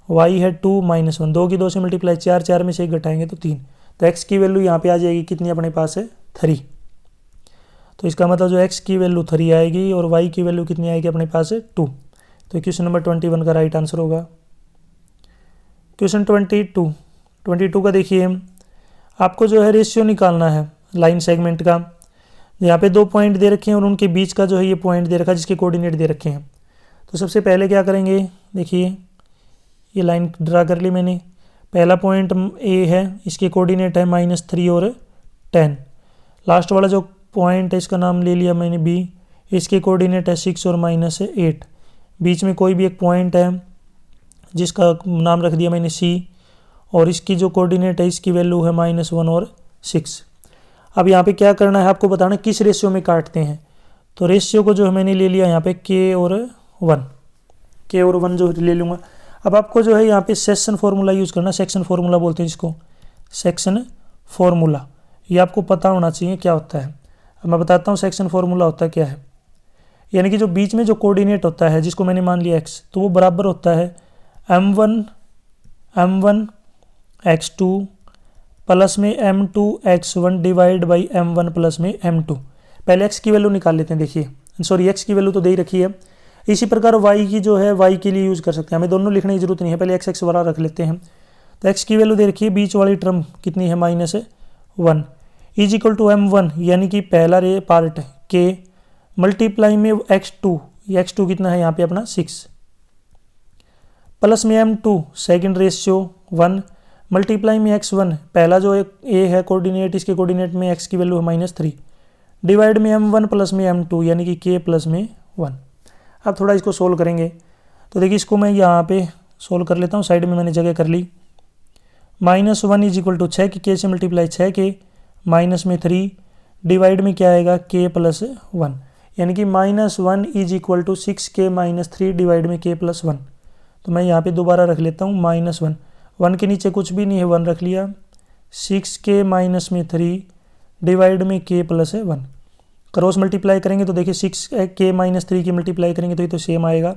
y है 2 माइनस 1, 2 की 2 से मल्टीप्लाई 4, 4 में से 1 घटाएंगे तो 3, तो x की वैल्यू यहाँ पे आ जाएगी कितनी अपने पास है 3। तो इसका मतलब जो x की वैल्यू 3 आएगी और y की वैल्यू कितनी आएगी अपने पास है 2। तो क्वेश्चन नंबर 21 का राइट आंसर होगा। क्वेश्चन 22 का देखिए, आपको जो है रेशियो निकालना है लाइन सेगमेंट का। यहाँ पे 2 पॉइंट दे रखे हैं और उनके बीच का जो है ये पॉइंट दे रखा है जिसके कोऑर्डिनेट दे रखे हैं। तो सबसे पहले क्या करेंगे, देखिए ये लाइन ड्रा कर ली मैंने, पहला पॉइंट ए है, इसके कोऑर्डिनेट है -3 और 10। लास्ट वाला जो पॉइंट है इसका नाम ले लिया मैंने बी, इसके कोऑर्डिनेट है 6 और -8। बीच में कोई भी एक पॉइंट है जिसका नाम रख दिया मैंने सी, और इसकी जो कोऑर्डिनेट है इसकी वैल्यू है -1 और 6। अब यहाँ पे क्या करना है आपको बताना किस रेशियो में काटते हैं। तो रेशियो को जो है मैंने ले लिया यहाँ पे के और 1 जो ले लूँगा। अब आपको जो है यहाँ पे सेक्शन फार्मूला यूज़ करना, सेक्शन फार्मूला बोलते हैं इसको, सेक्शन फार्मूला, ये आपको पता होना चाहिए क्या होता है। अब मैं बताता हूँ सेक्शन फार्मूला होता क्या है। यानी कि जो बीच में जो कोऑर्डिनेट होता है जिसको मैंने मान लिया x, तो वो बराबर होता है m1 x2 प्लस में m2 x1 divide by m1 plus में m2। पहले x की वैल्यू निकाल लेते हैं, देखिए सॉरी x की वैल्यू तो दे ही रखी है। इसी प्रकार y की जो है y के लिए यूज़ कर सकते हैं, हमें दोनों लिखने की जरूरत नहीं है, पहले x वाला रख लेते हैं। तो x की वैल्यू दे रखी है, बीच वाली टर्म कितनी है -1 इज इक्वल टू m1 यानी कि पहला पार्ट k मल्टीप्लाई में x2, ये x2 कितना है यहाँ पे अपना 6, प्लस में m2 सेकेंड रेशियो 1 मल्टीप्लाई में x1 पहला जो एक a है कोऑर्डिनेट, इसके कोऑर्डिनेट में x की वैल्यू है -3 डिवाइड में m1 प्लस में m2 यानी कि k प्लस में 1। अब थोड़ा इसको सोल्व करेंगे, तो देखिए इसको मैं यहाँ पे सोल्व कर लेता हूँ, साइड में मैंने जगह कर ली। -1 इज इक्वल टू 6 की k से मल्टीप्लाई 6 के माइनस में 3 डिवाइड में क्या आएगा k प्लस 1, यानी कि -1 is equal to 6k - 3 divide में k प्लस 1। तो मैं यहाँ पे दोबारा रख लेता हूँ -1, 1 के नीचे कुछ भी नहीं है 1 रख लिया, 6k माइनस में 3 डिवाइड में k प्लस 1। क्रॉस मल्टीप्लाई करेंगे तो देखिए 6k - 3 की मल्टीप्लाई करेंगे तो ये तो सेम आएगा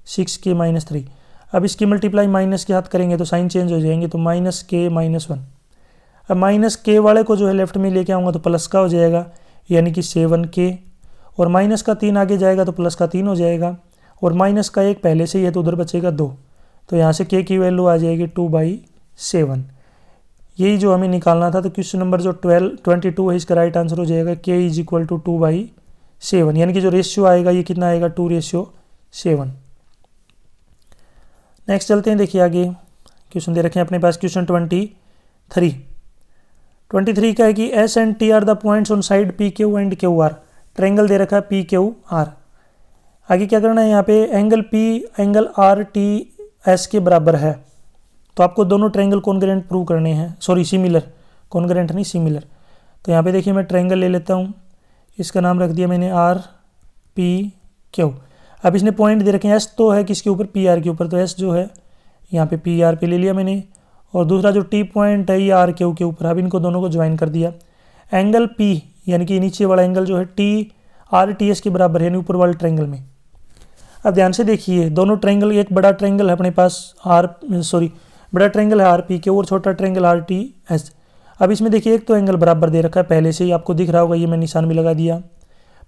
6k - 3। अब इसकी मल्टीप्लाई माइनस के हाथ करेंगे तो साइन चेंज हो जाएंगे, तो -k - 1। अब -k वाले को जो है लेफ्ट में लेके आऊँगा तो प्लस का हो जाएगा यानी कि 7k, और माइनस का 3 आगे जाएगा तो प्लस का 3 हो जाएगा, और माइनस का 1 पहले से ही है तो उधर बचेगा 2, तो यहाँ से k की वैल्यू आ जाएगी 2/7। यही जो हमें निकालना था। तो क्वेश्चन नंबर जो 22 है इसका राइट आंसर हो जाएगा k इज इक्वल टू 2/7, यानी कि जो रेशियो आएगा ये कितना आएगा 2:7। नेक्स्ट चलते हैं, देखिए आगे क्वेश्चन दे रखे हैं अपने पास। क्वेश्चन 23 का है कि S and T are the points on side PQ and QR। Triangle दे रखा है PQR। आगे क्या करना है, यहाँ पे एंगल P एंगल RTS के बराबर है, तो आपको दोनों ट्रायंगल कॉन्ग्रुएंट प्रूव करने हैं, सॉरी सिमिलर, कॉन्ग्रुएंट नहीं सिमिलर। तो यहाँ पे देखिए मैं ट्रायंगल ले लेता हूँ, इसका नाम रख दिया मैंने RPQ। अब इसने पॉइंट दे रखे हैं, S तो है किसके ऊपर PR के ऊपर, तो S जो है यहाँ पे PR पे ले लिया मैंने, और दूसरा जो T पॉइंट है ये RQ के ऊपर। अब इनको दोनों को ज्वाइन कर दिया। एंगल P यानी कि नीचे वाला एंगल जो है TRTS के बराबर है, यानी ऊपर वाले ट्रायंगल में। अब ध्यान से देखिए दोनों ट्रायंगल, एक बड़ा ट्रायंगल है अपने पास बड़ा ट्रायंगल है RPQ और छोटा ट्रायंगल RTS। अब इसमें देखिए एक तो एंगल बराबर दे रखा है, पहले से ही आपको दिख रहा होगा, ये मैं निशान भी लगा दिया,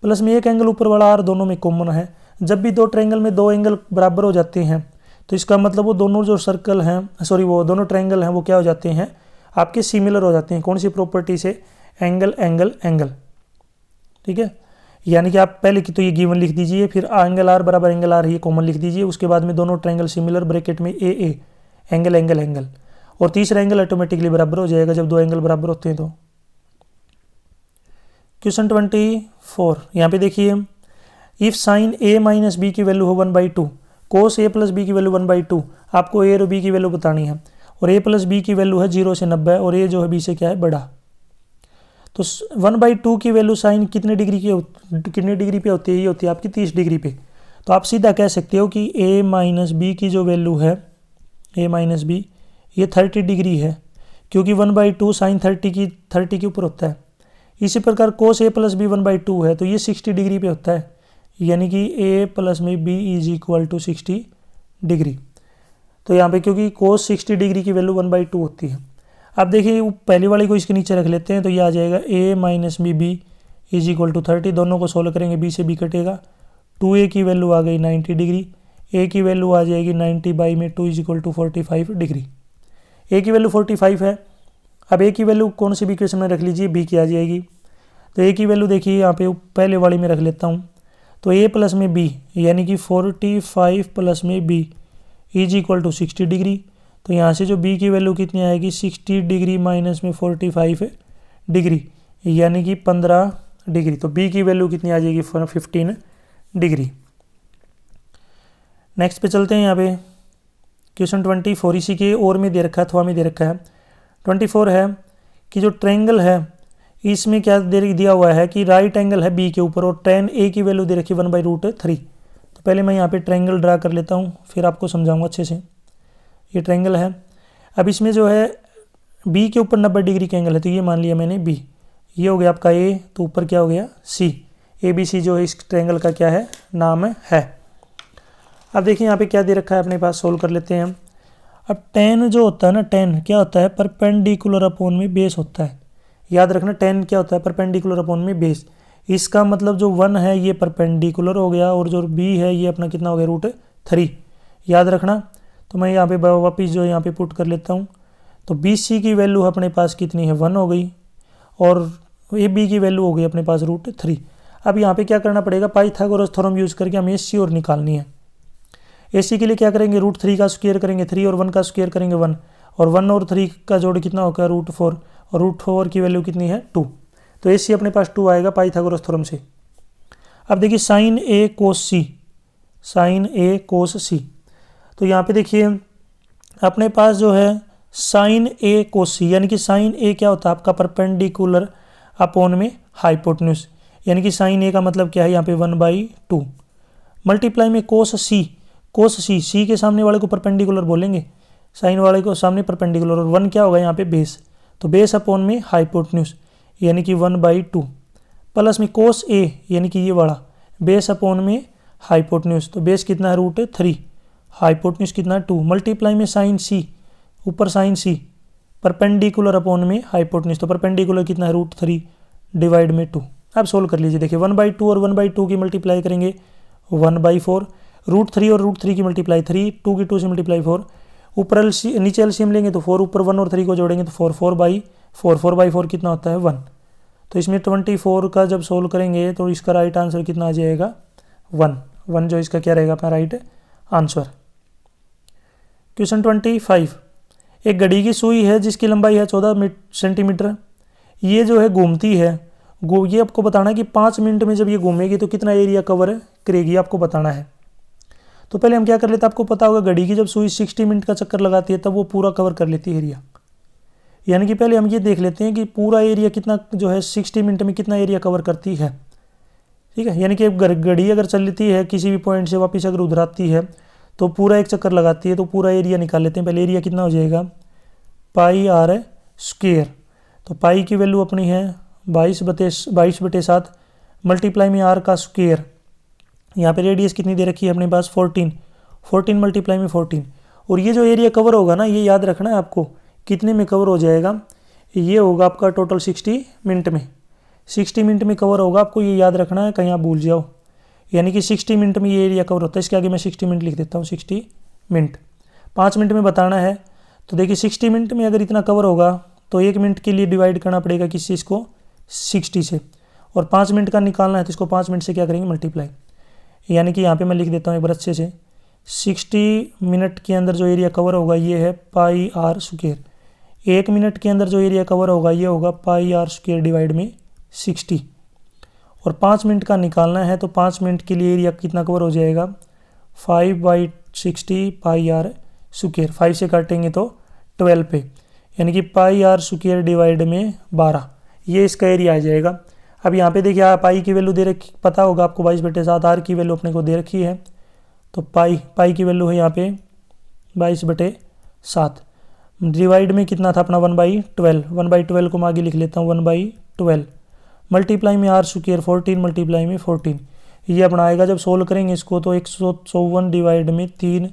प्लस में एक एंगल ऊपर वाला R दोनों में कॉमन है। जब भी दो ट्रायंगल में दो एंगल बराबर हो जाते हैं तो इसका मतलब वो दोनों जो सर्कल हैं, वो दोनों ट्रायंगल हैं वो क्या हो जाते हैं, आपके सिमिलर हो जाते हैं। कौन सी प्रॉपर्टी से, एंगल एंगल एंगल, ठीक है। यानी कि आप पहले की तो ये गिवन लिख दीजिए, फिर एंगल R बराबर एंगल R ये कॉमन लिख दीजिए, उसके बाद में दोनों ट्रायंगल सिमिलर ब्रैकेट में AA एंगल एंगल एंगल, और तीसरा एंगल ऑटोमेटिकली बराबर हो जाएगा जब दो एंगल बराबर होते हैं। तो क्वेश्चन 24 यहाँ पे देखिए, if sine A minus B की वैल्यू हो 1/2, कोस A प्लस बी की वैल्यू 1/2, आपको A और B की वैल्यू बतानी है। और a प्लस बी की वैल्यू है 0 से 90 और a जो है b से क्या है बड़ा। तो 1/2 की वैल्यू साइन कितने डिग्री पे होती है, ये होती है आपकी 30 डिग्री पे। तो आप सीधा कह सकते हो कि a माइनस बी की जो वैल्यू है a माइनस बी ये 30 डिग्री है, क्योंकि 1/2 साइन 30 के ऊपर होता है। इसी प्रकार कोस a प्लस बी 1/2 है तो ये 60 डिग्री पे होता है, यानी कि a प्लस में b is equal to 60 degree. तो यहाँ पे क्योंकि कोस 60 डिग्री की वैल्यू 1/2 होती है। अब देखिए पहले वाली को इसके नीचे रख लेते हैं, तो ये आ जाएगा a minus b is equal to 30। दोनों को सोल्व करेंगे, b से b कटेगा, 2a की वैल्यू आ गई 90 डिग्री, a की वैल्यू आ जाएगी 90 बाई में 2 is equal to 45 degree. a की वैल्यू 45 है। अब a की वैल्यू कौन सी भी इक्वेशन में रख लीजिए, b की आ जाएगी। तो a की वैल्यू देखिए यहाँ पे पहले वाली में रख लेता हूँ, तो a प्लस में b यानी कि 45 प्लस में b is equal to 60 degree. तो यहाँ से जो b की वैल्यू कितनी आएगी, 60 डिग्री माइनस में 45 डिग्री यानी कि 15 डिग्री। तो b की वैल्यू कितनी आ जाएगी, 15 डिग्री। नेक्स्ट पे चलते हैं। यहाँ पे क्वेश्चन 24 इसी के और में दे रखा है, अथवा में दे रखा है। 24 है कि जो ट्रायंगल है इसमें क्या दिया हुआ है कि राइट एंगल है बी के ऊपर और tan a की वैल्यू दे रखी है 1/√3। तो पहले मैं यहाँ पे ट्रायंगल ड्रा कर लेता हूँ, फिर आपको समझाऊंगा अच्छे से। ये ट्रायंगल है। अब इसमें जो है b के ऊपर 90 डिग्री का एंगल है, तो ये मान लिया मैंने b, ये हो गया आपका a, तो ऊपर क्या हो गया c। ABC जो है इस ट्रायंगल का क्या है, नाम है। अब देखिए यहाँ पे क्या दे रखा है अपने पास, सोल्व कर लेते हैं हम। अब tan जो होता है ना, tan क्या होता है, परपेंडिकुलर अपॉन में बेस होता है। याद रखना tan क्या होता है, परपेंडिकुलर अपॉन में बेस। इसका मतलब जो 1 है ये परपेंडिकुलर हो गया और जो b है ये अपना कितना हो गया, √3। याद रखना। तो मैं यहाँ पे वापिस जो यहाँ पे पुट कर लेता हूँ। तो BC की वैल्यू अपने पास कितनी है, 1 हो गई, और AB की वैल्यू हो गई अपने पास √3। अब यहाँ पे क्या करना पड़ेगा, पाइथागोरस थ्योरम यूज़ करके हमें AC और निकालनी है। AC के लिए क्या करेंगे, √3 का स्क्वायर करेंगे 3 और 1 का स्क्वायर करेंगे 1, और 1 और 3 का जोड़ कितना होगा, √4, और √4 की वैल्यू कितनी है, 2। तो AC अपने पास 2 आएगा पाइथागोरस थ्योरम से। अब देखिए sine A cos C, sine A cos C। तो यहाँ पे देखिए अपने पास जो है साइन A कोस C, यानी कि साइन A क्या होता है आपका, परपेंडिकुलर अपॉन में हाइपोटेन्यूज, यानी कि साइन A का मतलब क्या है यहाँ पे 1/2 मल्टीप्लाई में कोस C, कोस C के सामने वाले को परपेंडिकुलर बोलेंगे, साइन वाले को सामने परपेंडिकुलर, और 1 क्या होगा यहाँ पे बेस, तो बेस अपॉन में हाइपोटेन्यूज यानी कि 1/2 प्लस में कोस A यानी कि ये वाला बेस अपॉन में हाइपोटेन्यूज, तो बेस कितना है, √3, हाइपोटेन्यूज कितना है 2, मल्टीप्लाई में साइन C, ऊपर साइन C परपेंडिकुलर अपॉन में हाइपोटेन्यूज, तो परपेंडिकुलर कितना है, √3 डिवाइड में 2। अब सोल्व कर लीजिए, देखिए 1/2 और 1/2 की मल्टीप्लाई करेंगे 1/4, √3 और √3 की मल्टीप्लाई 3, 2 की 2 से मल्टीप्लाई 4, ऊपर नीचे एलसीएम लेंगे तो 4, ऊपर 1 और 3 को जोड़ेंगे तो 4/4 4/4 कितना होता है 1। तो इसमें 24 का जब सोल्व करेंगे तो इसका राइट आंसर कितना आ जाएगा, 1 जो इसका क्या रहेगा अपना राइट आंसर। क्वेश्चन 25, एक घड़ी की सुई है जिसकी लंबाई है 14 सेंटीमीटर। ये जो है घूमती है, ये आपको बताना है कि 5 मिनट में जब ये घूमेगी तो कितना एरिया कवर करेगी, आपको बताना है। तो पहले हम क्या कर लेते हैं, आपको पता होगा घड़ी की जब सुई 60 मिनट का चक्कर लगाती है तब वो पूरा कवर कर लेती है एरिया। यानी कि पहले हम ये देख लेते हैं कि पूरा एरिया कितना जो है 60 मिनट में कितना एरिया कवर करती है, ठीक है। यानी कि घड़ी अगर चलती है किसी भी पॉइंट से वापस अगर उधर आती है तो पूरा एक चक्कर लगाती है, तो पूरा एरिया निकाल लेते हैं। पहले एरिया कितना हो जाएगा, πr²। तो पाई की वैल्यू अपनी है 22/7 मल्टीप्लाई में r का स्क्वायर, यहाँ पे रेडियस कितनी दे रखी है अपने पास 14 मल्टीप्लाई में 14। और ये जो एरिया कवर होगा ना, ये याद रखना है आपको कितने में कवर हो जाएगा, ये होगा आपका टोटल 60 मिनट में, 60 मिनट में कवर होगा, आपको ये याद रखना है, कहीं आप भूल जाओ। यानी कि 60 मिनट में ये एरिया कवर होता है। इसके आगे मैं 60 मिनट लिख देता हूँ, 60 मिनट 5 मिनट में बताना है। तो देखिए 60 मिनट में अगर इतना कवर होगा तो 1 मिनट के लिए डिवाइड करना पड़ेगा किस चीज़ को, 60 से, और 5 मिनट का निकालना है तो इसको 5 मिनट से क्या करेंगे, मल्टीप्लाई। यानी कि यहाँ पे मैं लिख देता हूँ एक बार अच्छे से, 60 मिनट के अंदर जो एरिया कवर होगा ये है πr²। 1 मिनट के अंदर जो एरिया कवर होगा ये होगा πr² डिवाइड में 60, और 5 मिनट का निकालना है तो 5 मिनट के लिए एरिया कितना कवर हो जाएगा, 5/60 πr²। 5 से काटेंगे तो 12 पे, यानी कि पाई आर स्क्वायर डिवाइड में 12, ये इसका एरिया आ जाएगा। अब यहाँ पे देखिए आप पाई की वैल्यू दे रखी, पता होगा आपको 22/7, आर की वैल्यू अपने को दे रखी है, तो पाई की वैल्यू है यहाँ पे 22/7, डिवाइड में कितना था अपना 1/12, 1/12 को मैं आगे लिख लेता हूँ 1/12, मल्टीप्लाई में आर स्क्वायर 14, मल्टीप्लाई में 14, ये अपना आएगा जब सोल्व करेंगे इसको तो 154 डिवाइड में 3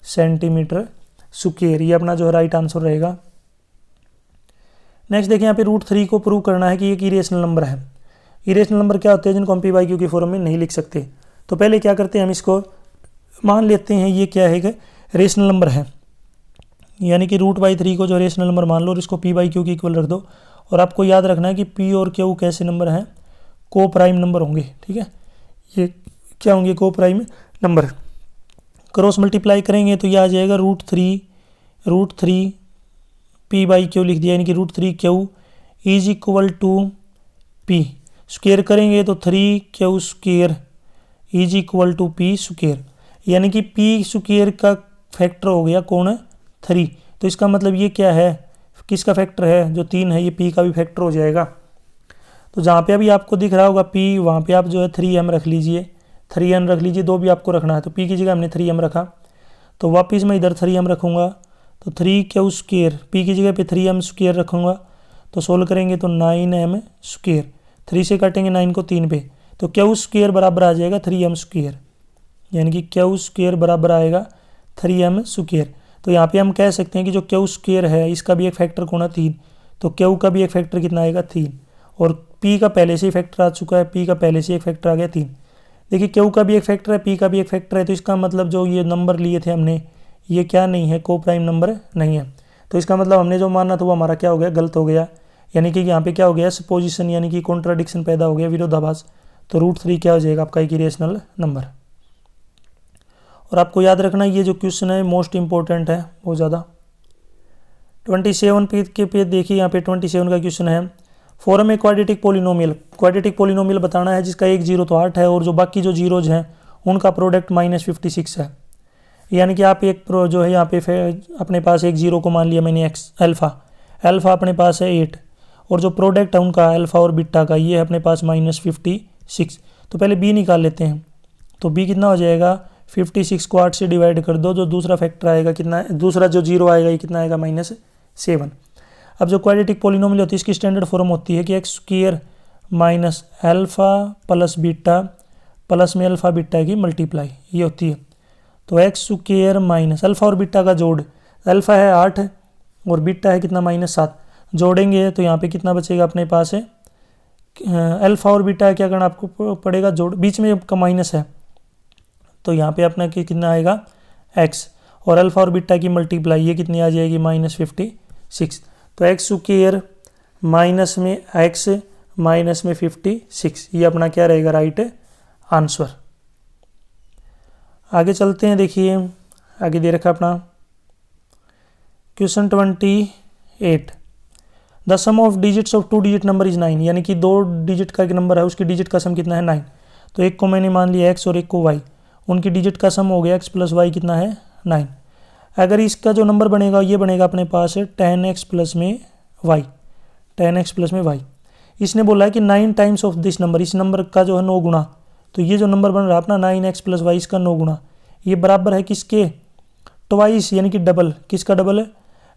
सेंटीमीटर स्क्वायर, ये अपना जो है राइट आंसर रहेगा। नेक्स्ट देखिए यहाँ पे √3 को प्रूव करना है कि ये इरेशनल नंबर है। इरेशनल नंबर क्या होते हैं जिनको हम पी बाई क्यू की फॉर्म में नहीं लिख सकते। तो पहले क्या करते हैं, हम इसको मान लेते हैं ये क्या है कि रेशनल नंबर है, यानी कि √3 को जो रेशनल नंबर मान लो और इसको पी बाई क्यू की इक्वल रख दो। और आपको याद रखना है कि पी और क्यू कैसे नंबर हैं, को प्राइम नंबर होंगे, ठीक है, ये क्या होंगे, को प्राइम नंबर। क्रॉस मल्टीप्लाई करेंगे तो ये आ जाएगा √3 पी बाई क्यू लिख दिया, यानी कि √3 is equal to p, square करेंगे तो 3Q² is equal to p square, यानी कि पी स्क्वेयर का फैक्टर हो गया कौन, 3। तो इसका मतलब ये क्या है, किसका फैक्टर है, जो 3 है, ये पी का भी फैक्टर हो जाएगा। तो जहाँ पे अभी आपको दिख रहा होगा पी, वहाँ पे आप जो है 3m रख लीजिए, 3n रख लीजिए, 2 भी आपको रखना है। तो पी की जगह हमने 3m रखा, तो वापिस मैं इधर 3m रखूँगा, तो 3Q², पी की जगह पे 3m² रखूँगा, तो सोल्व करेंगे तो 9m², 3 से काटेंगे 9 को 3 पे, तो Q² बराबर आ जाएगा 3m², यानी कि Q² बराबर आएगा 3m²। तो यहाँ पे हम कह सकते हैं कि जो Q² है इसका भी एक फैक्टर कौन है, 3, तो Q का भी एक फैक्टर कितना आएगा, 3, और P का पहले से ही फैक्टर आ चुका है, P का पहले से एक फैक्टर आ गया 3। देखिए Q का भी एक फैक्टर है, P का भी एक फैक्टर है, तो इसका मतलब जो ये नंबर लिए थे हमने, ये क्या नहीं है, को प्राइम नंबर नहीं है। तो इसका मतलब हमने जो माना था वो हमारा क्या हो गया, गलत हो गया, यानी कि यहाँ पे क्या हो गया, सपोजिशन यानी कि कॉन्ट्राडिक्शन पैदा हो गया, विरोधाभास। तो √3 क्या हो जाएगा आपका एक इरेशनल नंबर। और आपको याद रखना ये जो क्वेश्चन है मोस्ट इंपॉर्टेंट है बहुत ज़्यादा। 27 पेज के पेज देखिए, यहाँ पे 27 का क्वेश्चन है, form a quadratic polynomial. Quadratic polynomial बताना है जिसका एक जीरो तो 8 है और जो बाकी जो जीरोज हैं उनका प्रोडक्ट -56 है। यानी कि आप एक जो है यहाँ पे अपने पास एक जीरो को मान लिया मैंने अल्फ़ा अपने पास है 8, और जो प्रोडक्ट है उनका अल्फ़ा और बीटा का ये है अपने पास -56। तो पहले बी निकाल लेते हैं, तो बी कितना हो जाएगा, 56 को 8 से डिवाइड कर दो, जो दूसरा फैक्टर आएगा कितना, दूसरा जो जीरो आएगा ये कितना आएगा, -7। अब जो क्वाड्रेटिक पोलिनोमियल होती है इसकी स्टैंडर्ड फॉर्म होती है कि x² minus alpha plus beta plus में अल्फ़ा बीटा की मल्टीप्लाई, ये होती है। तो x² माइनस अल्फ़ा और बीटा का जोड़, अल्फ़ा है 8 और बीटा है कितना, -7, जोड़ेंगे तो यहाँ पे कितना बचेगा अपने पास है, अल्फ़ा और बीटा क्या करना आपको पड़ेगा, जोड़, बीच में का माइनस है, तो यहाँ पे अपना कितना आएगा x, और अल्फ़ा और बीटा की मल्टीप्लाई ये कितनी आ जाएगी, -56। तो x² माइनस में x माइनस में 56, ये अपना क्या रहेगा, राइट आंसर। आगे चलते हैं, देखिए आगे दे रखा अपना question 28, the sum of digits of 2 digit number is 9, यानी कि 2 डिजिट का एक नंबर है उसकी डिजिट का सम कितना है, 9। तो एक को मैंने मान लिया x और एक को y, उनकी डिजिट का सम हो गया x + y कितना है, 9। अगर इसका जो नंबर बनेगा ये बनेगा अपने पास है 10x प्लस में y, 10x प्लस में y। इसने बोला है कि 9 टाइम्स ऑफ दिस नंबर, इस नंबर का जो है 9 गुना, तो ये जो नंबर बन रहा है अपना 9x प्लस y इसका 9 गुना, ये बराबर है किसके, ट्वाइस, यानी कि डबल, किसका डबल है,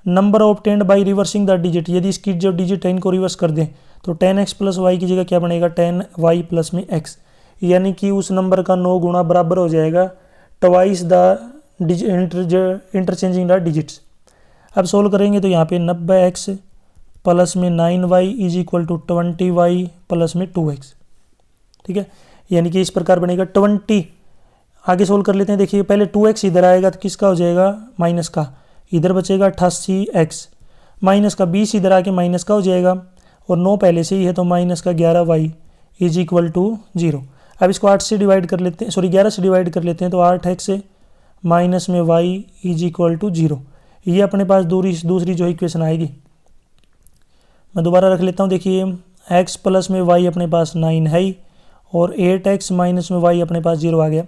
number obtained by reversing the digit. यदि इसकी जो डिजिट है इनको रिवर्स कर दें तो 10x प्लस वाई की जगह क्या बनेगा, 10y प्लस में x, यानी कि उस नंबर का 9 गुना बराबर हो जाएगा twice the interchanging the digits. अब सोल्व करेंगे तो यहाँ पे 90x प्लस में 9y is equal to 20y plus में 2x, ठीक है, यानी कि इस प्रकार बनेगा 20। आगे सोल्व कर लेते हैं, देखिए पहले 2x इधर आएगा तो किसका हो जाएगा, माइनस का, इधर बचेगा 88x, माइनस का 20 इधर आके माइनस का हो जाएगा, और 9 पहले से ही है तो माइनस का 11y इज इक्वल टू 0। अब इसको 8 से डिवाइड कर लेते हैं, 11 से डिवाइड कर लेते हैं, तो 8x माइनस में y इज इक्वल टू 0, ये अपने पास दूसरी जो इक्वेशन आएगी। मैं दोबारा रख लेता हूँ, देखिए x प्लस में y अपने पास 9 है ही, और 8x माइनस में y अपने पास 0 आ गया।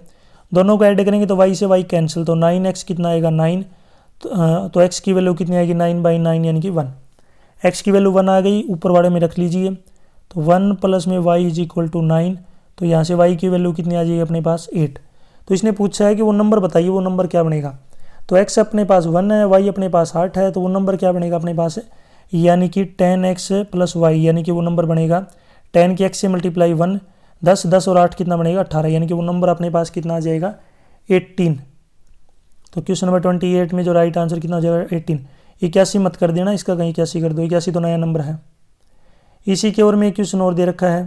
दोनों को ऐड करेंगे तो y से y कैंसिल, तो 9x कितना आएगा 9, तो एक्स की वैल्यू कितनी आएगी 9/9 यानी कि 1। एक्स की वैल्यू 1 आ गई, ऊपर वाले में रख लीजिए। तो 1 प्लस में y इज इक्वल टू 9, तो यहाँ से y की वैल्यू कितनी आ जाएगी अपने पास 8। तो इसने पूछा है कि वो नंबर बताइए, वो नंबर क्या बनेगा। तो x अपने पास 1 है, y अपने पास 8 है, तो वो नंबर क्या बनेगा अपने पास यानी कि 10x प्लस y, यानी कि वो नंबर बनेगा 10 की x से मल्टीप्लाई 1, 10 और 8 कितना बनेगा 18, यानी कि वो नंबर अपने पास कितना आ जाएगा 18। तो क्वेश्चन नंबर 28 में जो राइट आंसर कितना हो जाएगा 18। 81 मत कर देना, इसका कहीं 81 कर दो, 81 तो नया नंबर है। इसी के ओर में एक क्वेश्चन और दे रखा है।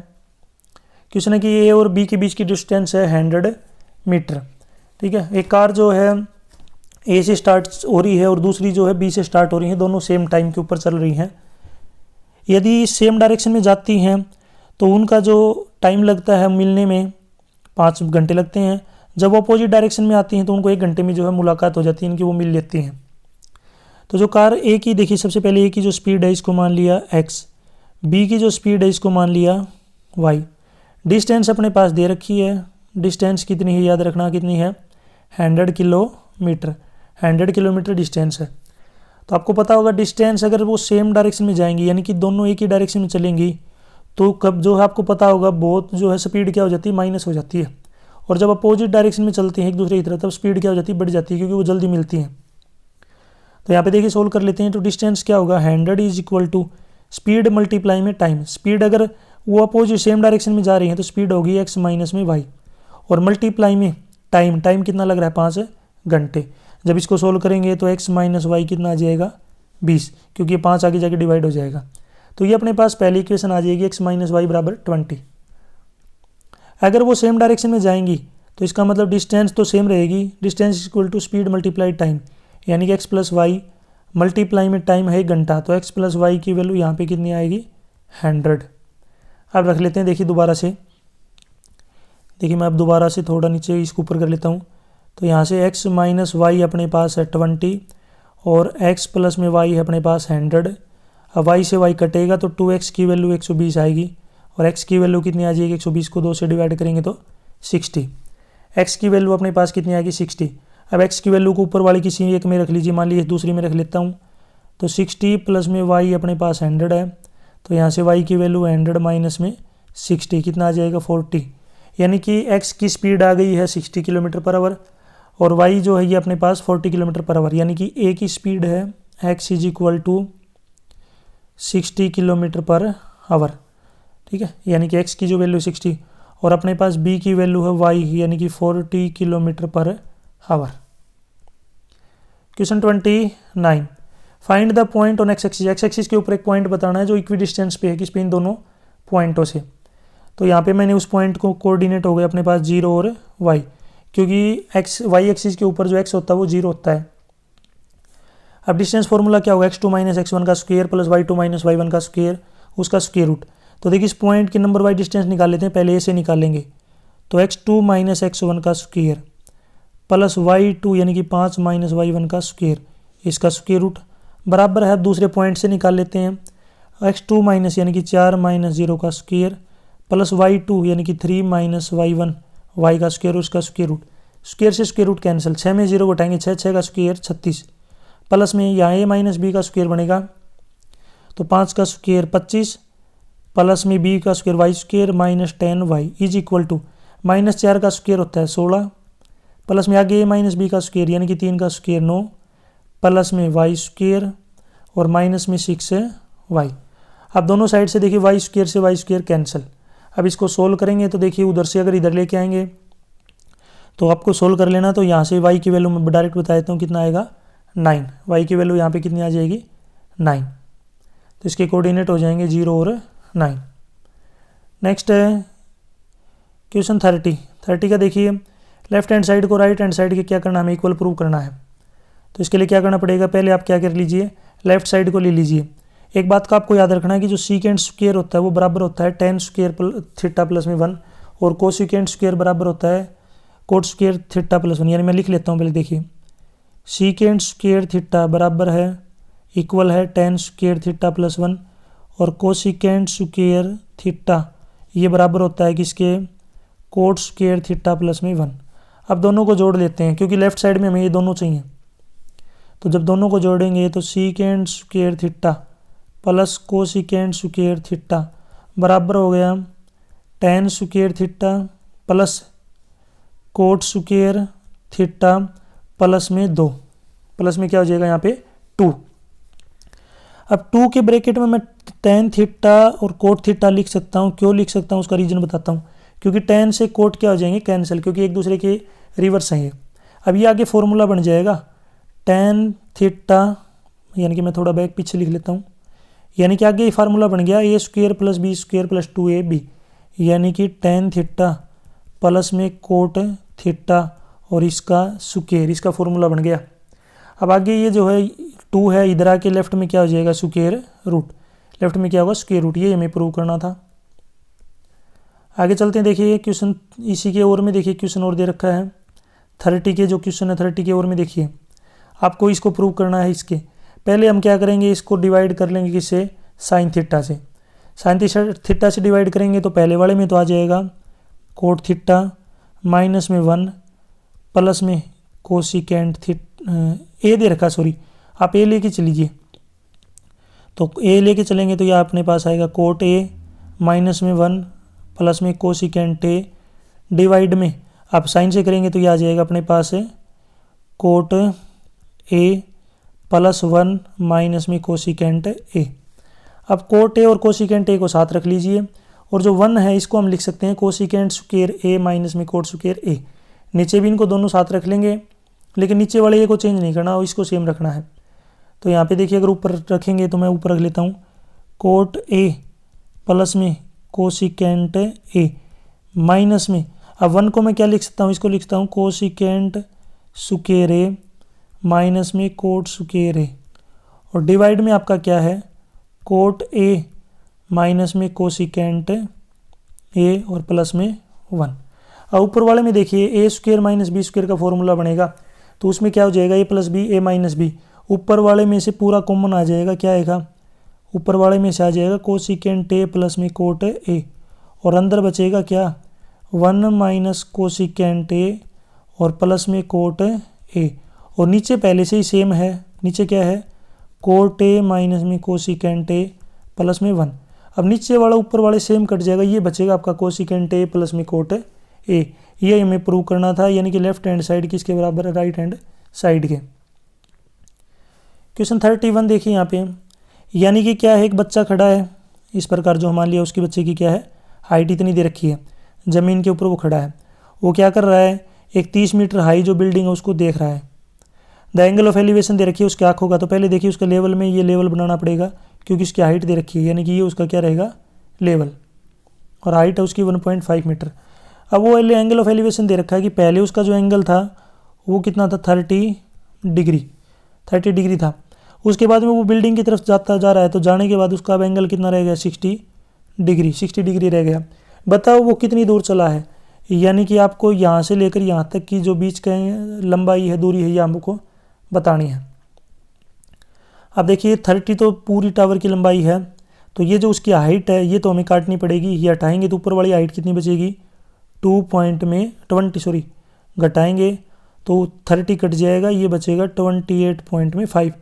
क्वेश्चन है कि ए और बी के बीच की डिस्टेंस है 100 मीटर। ठीक है, एक कार जो है ए से स्टार्ट हो रही है और दूसरी जो है बी से स्टार्ट हो रही है, दोनों सेम टाइम के ऊपर चल रही हैं। यदि सेम डायरेक्शन में जाती हैं तो उनका जो टाइम लगता है मिलने में 5 घंटे लगते हैं। जब वो अपोजिट डायरेक्शन में आती हैं तो उनको 1 घंटे में जो है मुलाकात हो जाती है, इनकी वो मिल लेती हैं। तो जो कार ए की देखिए, सबसे पहले ए की जो स्पीड है इसको मान लिया x, बी की जो स्पीड है इसको मान लिया y। डिस्टेंस अपने पास दे रखी है, डिस्टेंस कितनी है याद रखना, कितनी है 100 किलोमीटर। 100 किलोमीटर डिस्टेंस है। तो आपको पता होगा डिस्टेंस अगर वो सेम डायरेक्शन में जाएंगी यानी कि दोनों एक ही डायरेक्शन में चलेंगी तो कब जो है आपको पता होगा बहुत जो है स्पीड क्या हो जाती है माइनस हो जाती है। और जब अपोजिट डायरेक्शन में चलती हैं एक दूसरे की तरफ तब स्पीड क्या हो जाती है बढ़ जाती है, क्योंकि वो जल्दी मिलती हैं। तो यहाँ पे देखिए सोल्व कर लेते हैं। तो डिस्टेंस क्या होगा 100 is equal to speed multiply में टाइम। स्पीड अगर वो अपोजिट सेम डायरेक्शन में जा रही है तो स्पीड होगी x माइनस में y, और मल्टीप्लाई में टाइम, टाइम कितना लग रहा है 5 घंटे। जब इसको सोल्व करेंगे तो x माइनस वाई कितना आ जाएगा 20, क्योंकि ये 5 आगे जाके डिवाइड हो जाएगा। तो ये अपने पास पहली इक्वेशन आ जाएगी x माइनस वाई बराबर 20। अगर वो सेम डायरेक्शन में जाएंगी तो इसका मतलब डिस्टेंस तो सेम रहेगी, distance equal to speed multiply time, यानी कि x प्लस वाई मल्टीप्लाई में टाइम है 1 घंटा, तो x प्लस वाई की वैल्यू यहाँ पे कितनी आएगी 100। अब रख लेते हैं, देखिए दोबारा से, देखिए मैं अब दोबारा से थोड़ा नीचे इसको ऊपर कर लेता हूँ। तो यहाँ से x माइनस वाई अपने पास है 20 और x प्लस में y है अपने पास 100। अब y से y कटेगा तो 2x की वैल्यू 120 आएगी और x की वैल्यू कितनी आ जाएगी 120 को 2 से डिवाइड करेंगे तो 60। x की वैल्यू अपने पास कितनी आएगी 60। अब x की वैल्यू को ऊपर वाली किसी एक में रख लीजिए, मान लीजिए दूसरी में रख लेता हूँ। तो 60 प्लस में y अपने पास 100 है, तो यहाँ से y की वैल्यू 100 माइनस में 60 कितना आ जाएगा 40, यानी कि x की स्पीड आ गई है 60 किलोमीटर पर आवर और y जो है ये अपने पास 40 किलोमीटर पर आवर, यानी कि a की स्पीड है x is equal to 60 kilometre per hour. ठीक है, यानी कि x की जो वैल्यू 60 और अपने पास b की वैल्यू है y यानी कि 40 kilometre per our. Question 29, find the point on x axis. X axis के ऊपर एक पॉइंट बताना है जो इक्वी डिस्टेंस पे है, किस पे, इन दोनों पॉइंटों से। तो यहाँ पे मैंने उस पॉइंट को कोऑर्डिनेट हो गया अपने पास 0 और y, क्योंकि एक्स वाई एक्सिस के ऊपर जो x होता है वो 0 होता है। अब डिस्टेंस फॉर्मूला क्या होगा x2 माइनस x1 का square plus y2 minus y1 का स्क्वायर, उसका स्क्वायर रूट। तो देखिए इस पॉइंट की नंबर वाइज डिस्टेंस निकाल लेते हैं, पहले ए से निकालेंगे। तो x2 माइनस x1 का स्क्वायर प्लस y2 यानी कि 5 माइनस y1 का स्क्वायर, इसका स्क्वायर रूट बराबर है। अब दूसरे पॉइंट से निकाल लेते हैं x2 माइनस यानी कि 4 माइनस 0 का स्क्वायर प्लस y2 यानी कि 3 माइनस y1 y का स्क्वायर, उसका स्क्वायर रूट। स्क्वायर से स्क्वायर रूट कैंसिल, 6 में 0 घटाएंगे 6, 6 का स्क्वायर 36 प्लस में यहाँ a माइनस बी का स्क्वायर बनेगा तो 5 का स्क्वायर 25 प्लस में b का square y square minus 10y is equal to minus 4 का स्क्वायर होता है 16 प्लस में आगे a माइनस बी का स्क्वायर यानी कि 3 का स्क्वायर 9 प्लस में y स्क्वायर और माइनस में 6 y। अब दोनों साइड से देखिए y स्क्वायर से y स्क्वायर कैंसिल। अब इसको सोल्व करेंगे तो देखिए उधर से अगर इधर लेके आएंगे तो आपको सोल्व कर लेना। तो यहाँ से y की वैल्यू मैं डायरेक्ट बता देता हूँ कितना आएगा 9, y की वैल्यू यहाँ पे कितनी आ जाएगी 9। तो इसके कोऑर्डिनेट हो जाएंगे 0 और 9। नेक्स्ट है क्वेश्चन 30 का देखिए, लेफ्ट हैंड साइड को राइट हैंड साइड के क्या करना है, हमें इक्वल प्रूव करना है। तो इसके लिए क्या करना पड़ेगा, पहले आप क्या कर लीजिए लेफ्ट साइड को ले लीजिए। एक बात का आपको याद रखना है कि जो सीकेंड स्क्वायर होता है वो बराबर होता है tan स्क्वायर थीटा प्लस में 1 और कोसिकेंड स्क्वायर बराबर होता है कोट स्क्वायर थीटा प्लस 1। यानी मैं लिख लेता हूँ पहले, देखिए सीकेंड स्क्वायर थीटा बराबर है इक्वल है tan स्क्वायर थीटा प्लस 1 और कोसिकेंड स्क्वायर थीटा ये बराबर होता है किसके, कोट स्क्वायर थीटा प्लस में 1। अब दोनों को जोड़ लेते हैं क्योंकि लेफ्ट साइड में हमें ये दोनों चाहिए। तो जब दोनों को जोड़ेंगे तो secant square theta plus cosecant square theta बराबर हो गया ten square theta plus coat square theta plus में 2, प्लस में क्या हो जाएगा यहाँ पे 2। अब 2 के ब्रैकेट में मैं टेन थीटा और कोट थीटा लिख सकता हूँ। क्यों लिख सकता हूँ उसका रीजन बताता हूँ। क्योंकि टेन से कोट क्या हो जाएंगे कैंसिल, क्योंकि एक दूसरे के रिवर्स हैं ये। अब ये आगे फॉर्मूला बन जाएगा टेन थीटा, यानी कि मैं थोड़ा बैक पीछे लिख लेता हूँ, यानी कि आगे ये फार्मूला बन गया A square plus B square plus 2ab, यानी कि टेन थीटा प्लस में कोट थीटा और इसका स्क्वायर, इसका फॉर्मूला बन गया। अब आगे ये जो है 2 है, इधर आके लेफ्ट में क्या हो जाएगा स्क्वायर रूट, लेफ्ट में क्या होगा स्क्वायर रूट। ये हमें प्रूव करना था। आगे चलते हैं। देखिए क्वेश्चन इसी के ओर में, देखिए क्वेश्चन और दे रखा है 30 के जो क्वेश्चन है 30 के ओर में। देखिए आपको इसको प्रूव करना है। इसके पहले हम क्या करेंगे, इसको डिवाइड कर लेंगे किससे, साइन थीटा से। साइन थीटा से डिवाइड करेंगे तो पहले वाले में तो आ जाएगा कोट थीटा माइनस में 1 प्लस में कोसिकेंड थीटा, ए दे रखा, सॉरी आप ए लेके चलीजिए। तो ए लेके चलेंगे तो यह अपने पास आएगा कोट ए माइनस में 1 प्लस में कोसिकेंट ए, डिवाइड में आप साइन से करेंगे तो यह आ जाएगा अपने पास कोट ए प्लस 1 माइनस में कोसिकेंट ए। अब कोट ए और कोसिकेंट ए को साथ रख लीजिए, और जो 1 है इसको हम लिख सकते हैं कोसिकेंट स्क्वायर ए माइनस में कोट स्क्वायर ए। नीचे भी इनको दोनों साथ रख लेंगे, लेकिन नीचे वाले ए को चेंज नहीं करना और इसको सेम रखना है। तो यहाँ पे देखिए अगर ऊपर रखेंगे तो मैं ऊपर रख लेता हूँ कोट ए प्लस में कोसिकेंट ए माइनस में, अब 1 को मैं क्या लिख सकता हूँ, इसको लिखता हूँ कोसिकेंट स्क्वायर ए माइनस में कोट स्क्वायर ए, और डिवाइड में आपका क्या है कोट ए माइनस में कोसिकेंट ए और प्लस में 1। अब ऊपर वाले में देखिए ए स्क्वायर माइनस बी स्क्वायर का फॉर्मूला बनेगा, तो उसमें क्या हो जाएगा ए प्लस बी ए माइनस बी। ऊपर वाले में से पूरा कॉमन आ जाएगा, क्या आएगा ऊपर वाले में से आ जाएगा कोसिकेंट ए प्लस में कोट ए, और अंदर बचेगा क्या 1 माइनस कोसिकेंट ए और प्लस में कोट ए, और नीचे पहले से ही सेम है, नीचे क्या है कोट ए माइनस में कोसिकेंट ए प्लस में 1। अब नीचे वाला ऊपर वाले सेम कट जाएगा, ये बचेगा आपका कोसिकेंट ए प्लस में कोट ए। ये हमें प्रूव करना था, यानी कि लेफ्ट हैंड साइड किसके बराबर है, राइट हैंड साइड के। क्वेश्चन 31 देखिए यहाँ पे, यानी कि क्या है एक बच्चा खड़ा है इस प्रकार, जो मान लिया उसकी बच्चे की क्या है हाइट इतनी दे रखी है, ज़मीन के ऊपर वो खड़ा है। वो क्या कर रहा है, एक 30 मीटर हाई जो बिल्डिंग है उसको देख रहा है। द एंगल ऑफ एलिवेशन दे रखी है उसकी आंखों का, तो पहले देखिए उसका लेवल में ये लेवल बनाना पड़ेगा, क्योंकि उसकी हाइट दे रखी है, यानी कि ये उसका क्या रहेगा लेवल, और हाइट है उसकी 1.5 मीटर। अब वो एंगल ऑफ एलिवेशन दे रखा है कि पहले उसका जो एंगल था वो कितना था 30 डिग्री था। उसके बाद में वो बिल्डिंग की तरफ जा रहा है, तो जाने के बाद उसका अब एंगल कितना रह गया 60 डिग्री रह गया। बताओ वो कितनी दूर चला है, यानी कि आपको यहाँ से लेकर यहाँ तक की जो बीच का लंबाई है, दूरी है, ये हमको बतानी है। अब देखिए 30 तो पूरी टावर की लंबाई है, तो ये जो उसकी हाइट है ये तो हमें काटनी पड़ेगी। ये हटाएंगे तो ऊपर वाली हाइट कितनी बचेगी 20 घटाएंगे तो 30 कट जाएगा, ये बचेगा 28.5।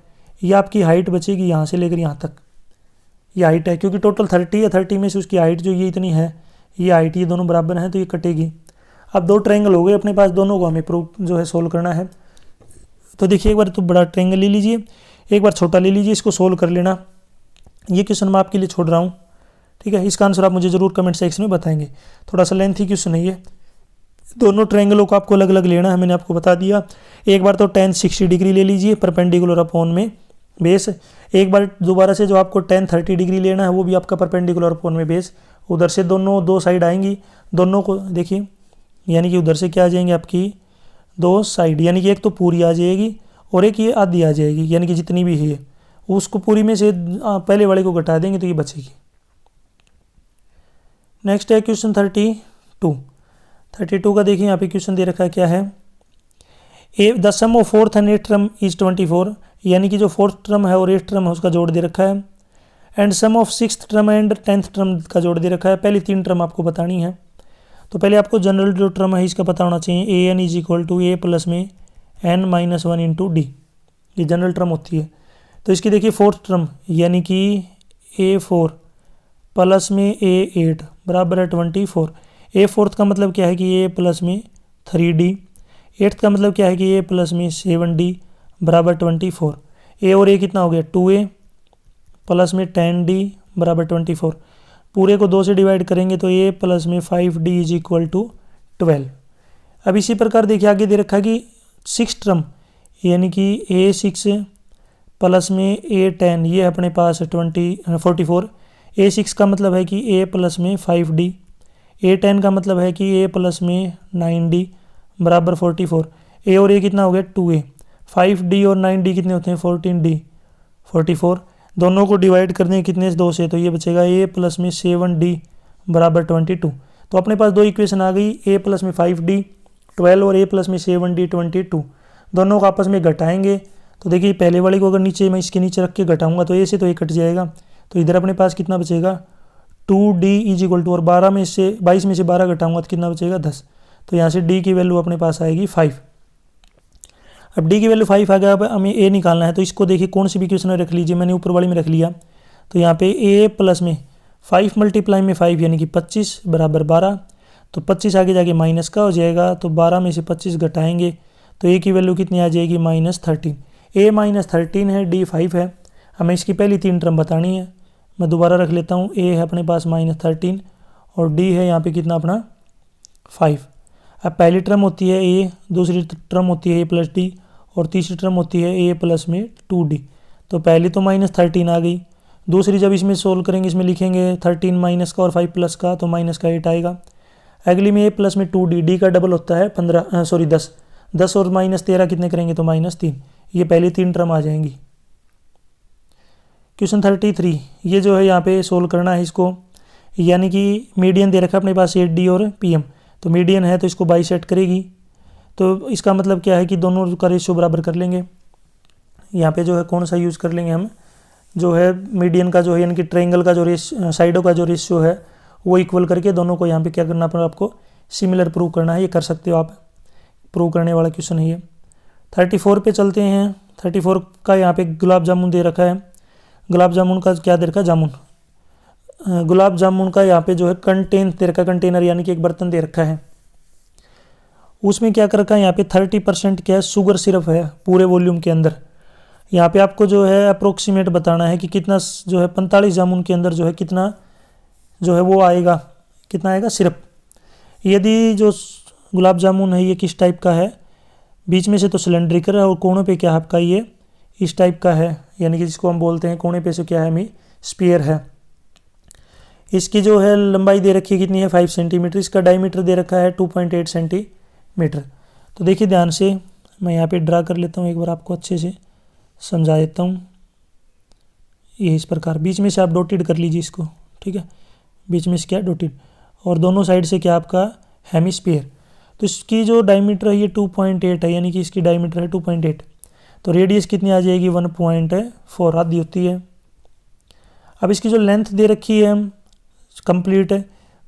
ये आपकी हाइट बचेगी यहाँ से लेकर यहाँ तक, ये हाइट है, क्योंकि टोटल 30 है, 30 में से उसकी हाइट जो ये इतनी है, ये हाइट ये दोनों बराबर हैं, तो ये कटेगी। अब 2 ट्रायंगल हो गए अपने पास, दोनों को हमें प्रूफ जो है सोल्व करना है। तो देखिए एक बार तो बड़ा ट्रायंगल ले लीजिए, एक बार छोटा ले लीजिए, इसको सोल्व कर लेना। ये क्वेश्चन मैं आपके लिए छोड़ रहा हूँ, ठीक है। इसका आंसर आप मुझे ज़रूर कमेंट सेक्शन में बताएंगे। थोड़ा सा लेंथी क्वेश्चन है ये, दोनों ट्रायंगलों को आपको अलग अलग लेना है, मैंने आपको बता दिया। एक बार तो tan 60 डिग्री ले लीजिए परपेंडिकुलर अपॉन में बेस, एक बार दोबारा से जो आपको tan 30 डिग्री लेना है वो भी आपका परपेंडिकुलर अपॉन में बेस। उधर से दोनों 2 साइड आएंगी, दोनों को देखिए, यानी कि उधर से क्या आ जाएंगे आपकी 2 साइड, यानी कि एक तो पूरी आ जाएगी और एक ये आधी आ जाएगी, यानी कि जितनी भी है उसको पूरी में से पहले वाले को घटा देंगे तो ये बचेगी। नेक्स्ट है क्वेश्चन 32 का देखिए यहाँ पे क्वेश्चन दे रखा है क्या है, the sum of 4th and 8th term is 24, यानी कि जो 4th टर्म है और 8th टर्म है उसका जोड़ दे रखा है। And sum of 6th term and 10th term का जोड़ दे रखा है। पहली 3 टर्म आपको बतानी है। तो पहले आपको जनरल जो टर्म है इसका पता होना चाहिए, A N is equal to A plus में n-1 इंटू डी, ये जनरल टर्म होती है। तो इसकी देखिए फोर्थ टर्म यानी कि A4 प्लस में A8 बराबर है 24। A4 का मतलब क्या है कि A प्लस में 3D, 8 का मतलब क्या है कि A प्लस में 7D बराबर 24। A और A कितना हो गया 2A प्लस में 10D बराबर 24। पूरे को 2 से डिवाइड करेंगे तो A प्लस में 5D इज इक्वल टू 12। अब इसी प्रकार देखिए आगे दे रखा है कि 6 टर्म यानी कि A6 प्लस में A10 ये अपने पास 44। A6 का मतलब है कि A प्लस में 5D, A10 का मतलब है कि A प्लस में 9D बराबर 44। A और A कितना हो गया 2A, 5D और 9D कितने होते हैं 14D 44। दोनों को डिवाइड करने कितने से 2 से, तो ये बचेगा A प्लस में 7D बराबर 22। तो अपने पास 2 इक्वेशन आ गई, A प्लस में 5D 12 और A प्लस में 7D 22। दोनों को आपस में घटाएंगे तो देखिए पहले वाले को अगर नीचे मैं इसके नीचे रख के घटाऊंगा तो A से तो A कट जाएगा, तो इधर अपने पास कितना बचेगा 2D इज इक्वल टू, और 22 में से 12 घटाऊंगा तो कितना बचेगा 10। तो यहाँ से D की वैल्यू अपने पास आएगी 5। अब D की वैल्यू 5 आ गया, अब हमें A निकालना है। तो इसको देखिए कौन सी भी इक्वेशन में रख लीजिए, मैंने ऊपर वाली में रख लिया। तो यहाँ पे A प्लस में 5 मल्टीप्लाई में 5 यानी कि 25 बराबर 12। तो 25 आगे जाके माइनस का हो जाएगा, तो 12 में से 25 घटाएंगे तो A की वैल्यू कितनी आ जाएगी -13। A -13 है, D 5 है। हमें इसकी पहली 3 टर्म बतानी है। मैं दोबारा रख लेता हूँ, A है अपने पास -13 और D है यहाँ पे कितना अपना 5। अब पहली टर्म होती है A, दूसरी टर्म होती है A प्लस D और तीसरी टर्म होती है A प्लस में 2D। तो पहली तो -13 आ गई, दूसरी जब इसमें सोल्व करेंगे इसमें लिखेंगे 13 माइनस का और 5 प्लस का, तो माइनस का 8 आएगा। अगली में A प्लस में 2D, D का डबल होता है 10 और -13 कितने करेंगे तो -3। ये पहली 3 टर्म आ जाएंगी। क्वेश्चन 33 ये जो है यहाँ पे सोल्व करना है इसको, यानी कि मीडियन दे रखा है अपने पास 8D और PM। तो मीडियन है तो इसको बाई सेट करेगी, तो इसका मतलब क्या है कि दोनों का रेशियो बराबर कर लेंगे। यहाँ पे जो है कौन सा यूज़ कर लेंगे हम, जो है मीडियन का जो है यानी कि ट्रायंगल का जो साइडों का जो रेशियो है वो इक्वल करके दोनों को यहाँ पे क्या करना पड़ा आपको सिमिलर प्रूव करना है। ये कर सकते हो आप, प्रूव करने वाला क्वेश्चन है ये। 34 पे चलते हैं। 34 का यहाँ पे गुलाब जामुन दे रखा है। गुलाब जामुन का क्या दे रखा है जामुन, गुलाब जामुन का यहाँ पे जो है कंटेंट दे रखा है, कंटेनर यानी कि एक बर्तन दे रखा है। उसमें क्या कर रखा है यहाँ पे 30% क्या है शुगर सिरप है पूरे वॉल्यूम के अंदर। यहाँ पे आपको जो है अप्रोक्सीमेट बताना है कि कितना जो है 45 जामुन के अंदर जो है कितना जो है वो आएगा, कितना आएगा सिरप। यदि जो गुलाब जामुन है ये किस टाइप का है, बीच में से तो सिलेंड्रिकल है और कोनों पे क्या आपका ये इस टाइप का है, यानी कि जिसको हम बोलते हैं कोने पे से क्या है हमें स्फीयर है। इसकी जो है लंबाई दे रखी है कितनी है 5 सेंटीमीटर, इसका डायमीटर दे रखा है 2.8 सेंटीमीटर। तो देखिए ध्यान से मैं यहाँ पे ड्रा कर लेता हूँ, एक बार आपको अच्छे से समझा देता हूँ। ये इस प्रकार बीच में से आप डॉटेड कर लीजिए इसको, ठीक है, बीच में से क्या डॉटेड और दोनों साइड से क्या आपका हेमिस्फीयर। तो इसकी जो डायमीटर है ये 2.8 है, यानी कि इसकी डायमीटर है 2.8। तो रेडियस कितनी आ जाएगी 1.4 आधी होती है। अब इसकी जो लेंथ दे रखी है हम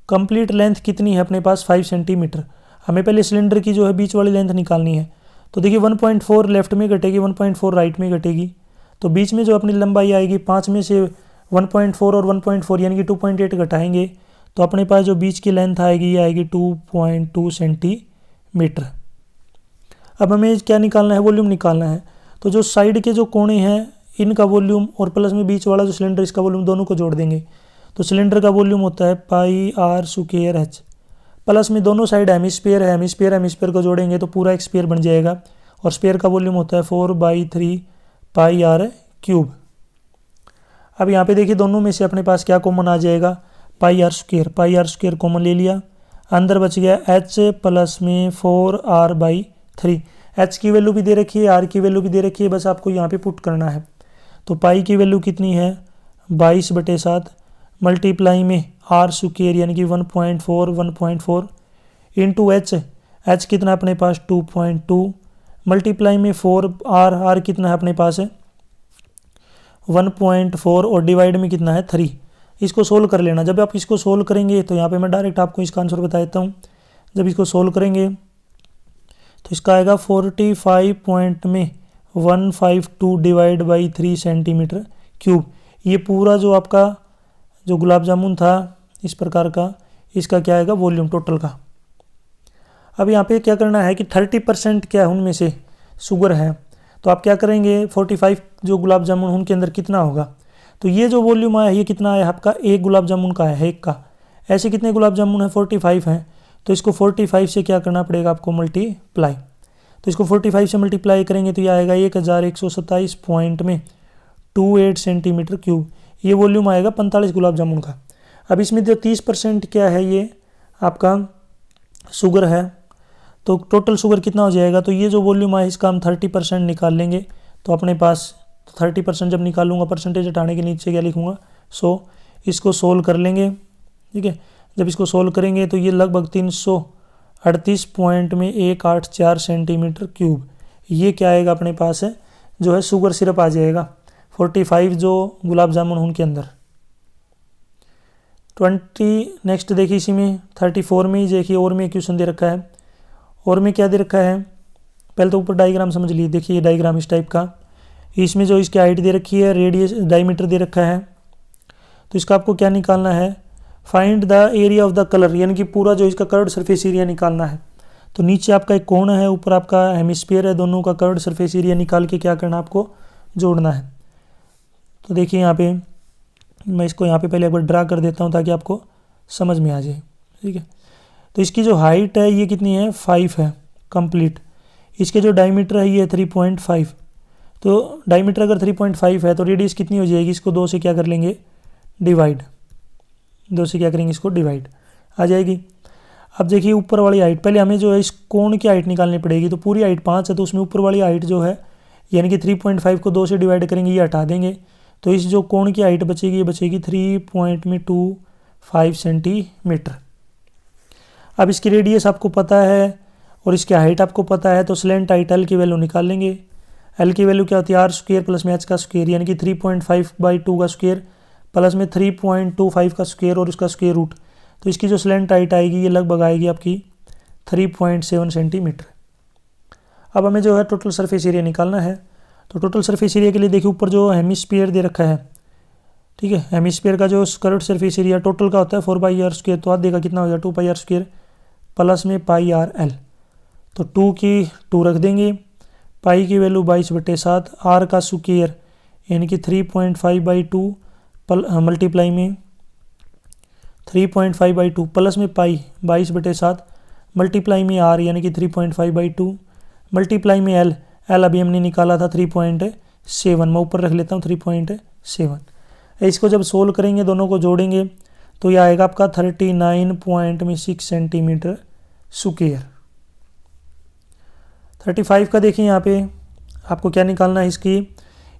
कंप्लीट लेंथ कितनी है अपने पास 5 सेंटीमीटर। हमें पहले सिलेंडर की जो है बीच वाली लेंथ निकालनी है। तो देखिए 1.4 लेफ्ट में घटेगी, 1.4 राइट में घटेगी, तो बीच में जो अपनी लंबाई आएगी 5 में से 1.4 और 1.4 यानी कि 2.8 घटाएंगे तो अपने पास जो बीच की लेंथ आएगी ये आएगी 2.2 सेंटीमीटर। अब हमें क्या निकालना है, वॉल्यूम निकालना है। तो जो साइड के जो कोने हैं इनका वॉल्यूम और प्लस में बीच वाला जो सिलेंडर इसका वॉल्यूम दोनों को जोड़ देंगे। तो सिलेंडर का वॉल्यूम होता है πr²h, प्लस में दोनों साइड हेमिस्फीयर है, हेमिस्फीयर को जोड़ेंगे तो पूरा एक स्फीयर बन जाएगा और स्फीयर का वॉल्यूम होता है 4/3 πr³। अब यहाँ पे देखिए दोनों में से अपने पास क्या कॉमन आ जाएगा πr² कॉमन ले लिया, अंदर बच गया h प्लस में 4r/3। h की वैल्यू भी दे रखी है, r की वैल्यू भी दे रखी है, बस आपको यहाँ पे पुट करना है। तो पाई की वैल्यू कितनी है 22/7 मल्टीप्लाई में r² यानी कि 1.4 इंटू h कितना अपने पास 2.2 मल्टीप्लाई में 4r कितना है अपने पास है 1.4 और डिवाइड में कितना है 3। इसको सोल्व कर लेना। जब आप इसको सोल्व करेंगे तो यहाँ पे मैं डायरेक्ट आपको इसका आंसर बता देता हूँ। जब इसको सोल्व करेंगे तो इसका आएगा 45 पॉइंट में 152 डिवाइड बाई 3 सेंटीमीटर क्यूब। ये पूरा जो आपका जो गुलाब जामुन था इस प्रकार का, इसका क्या आएगा वॉल्यूम टोटल का। अब यहाँ पे क्या करना है कि 30% क्या है उनमें से शुगर है, तो आप क्या करेंगे 45 जो गुलाब जामुन उनके अंदर कितना होगा, तो ये जो वॉल्यूम आया ये कितना आया आपका एक गुलाब जामुन का है, एक का। ऐसे कितने गुलाब जामुन है 45 हैं, तो इसको 45 से क्या करना पड़ेगा आपको मल्टीप्लाई। तो इसको 45 से मल्टीप्लाई करेंगे तो ये आएगा 1127.28 सेंटीमीटर क्यूब। ये वॉल्यूम आएगा 45 गुलाब जामुन का। अब इसमें जो 30% क्या है ये आपका शुगर है, तो टोटल शुगर कितना हो जाएगा, तो ये जो वॉल्यूम आया इसका हम 30% निकाल लेंगे। तो अपने पास 30% जब निकालूंगा परसेंटेज हटाने के नीचे क्या लिखूंगा 100। इसको सोल्व कर लेंगे, ठीक है। जब इसको सोल्व करेंगे तो ये लगभग 338.184 सेंटीमीटर क्यूब, ये क्या आएगा अपने पास है जो है शुगर सिरप आ जाएगा 45 जो गुलाब जामुन उनके अंदर। 20 नेक्स्ट देखिए इसी में 34 में ही देखिए और में क्वेश्चन दे रखा है। और में क्या दे रखा है, पहले तो ऊपर डायग्राम समझ लीजिए। देखिए ये डायग्राम इस टाइप का, इसमें जो इसकी हाइट दे रखी है, रेडियस डायमीटर दे रखा है। तो इसका आपको क्या निकालना है, find the area of the colour, यानी कि पूरा जो इसका कर्व्ड सरफेस एरिया निकालना है। तो नीचे आपका एक कोण है, ऊपर आपका हेमिस्फीयर है, दोनों का कर्व्ड सरफेस एरिया निकाल के क्या करना आपको जोड़ना है। तो देखिए यहाँ पे मैं इसको यहाँ पे पहले एक बार ड्रा कर देता हूँ ताकि आपको समझ में आ जाए, ठीक है। तो इसकी जो हाइट है ये कितनी है 5 है कंप्लीट। इसके जो डायमीटर है ये 3.5। तो डायमीटर अगर 3.5 है तो रेडियस कितनी हो जाएगी, इसको 2 से क्या कर लेंगे डिवाइड, 2 से क्या करेंगे इसको डिवाइड, आ जाएगी। अब देखिए ऊपर वाली हाइट, पहले हमें जो है इस कोण की हाइट निकालनी पड़ेगी। तो पूरी हाइट 5 है, तो उसमें ऊपर वाली हाइट जो है यानी कि 3.5 को 2 से डिवाइड करेंगे, ये हटा देंगे। तो इस जो कोण की हाइट बचेगी ये बचेगी 3.25 सेंटीमीटर। अब इसकी रेडियस आपको पता है और इसकी हाइट आपको पता है, तो स्लेंट हाइट एल की वैल्यू निकाल लेंगे। एल की वैल्यू क्या होती है r² प्लस में h का स्क्वायर, यानी कि 3.5/2 का स्क्वायर प्लस में 3.25 का स्क्वायर और उसका स्क्वायर रूट। तो इसकी जो स्लेंट हाइट आएगी ये लगभग आएगी आपकी 3.7 सेंटीमीटर। अब हमें जो है टोटल सरफेस एरिया निकालना है। तो टोटल सरफेस एरिया के लिए देखिए ऊपर जो हेमिस्फीयर दे रखा है, ठीक है। हेमिस्फीयर का जो कर्व्ड सरफेस एरिया टोटल का होता है 4πr², तो आप देखा कितना हो जाए 2πr² प्लस में πrl। तो 2 की 2 रख देंगे, पाई की वैल्यू 22/7, r का स्क्वायर यानी कि 3.5/2 मल्टीप्लाई में 3.5/2 प्लस में पाई 22/7 मल्टीप्लाई में r यानी कि 3.5/2 मल्टीप्लाई में l अभी हमने निकाला था 3.7, मैं ऊपर रख लेता हूँ 3.7। इसको जब सोल्व करेंगे दोनों को जोड़ेंगे तो यह आएगा आपका 39.6 सेंटीमीटर स्क्वायर। 35 का देखिए यहाँ पे आपको क्या निकालना है, इसकी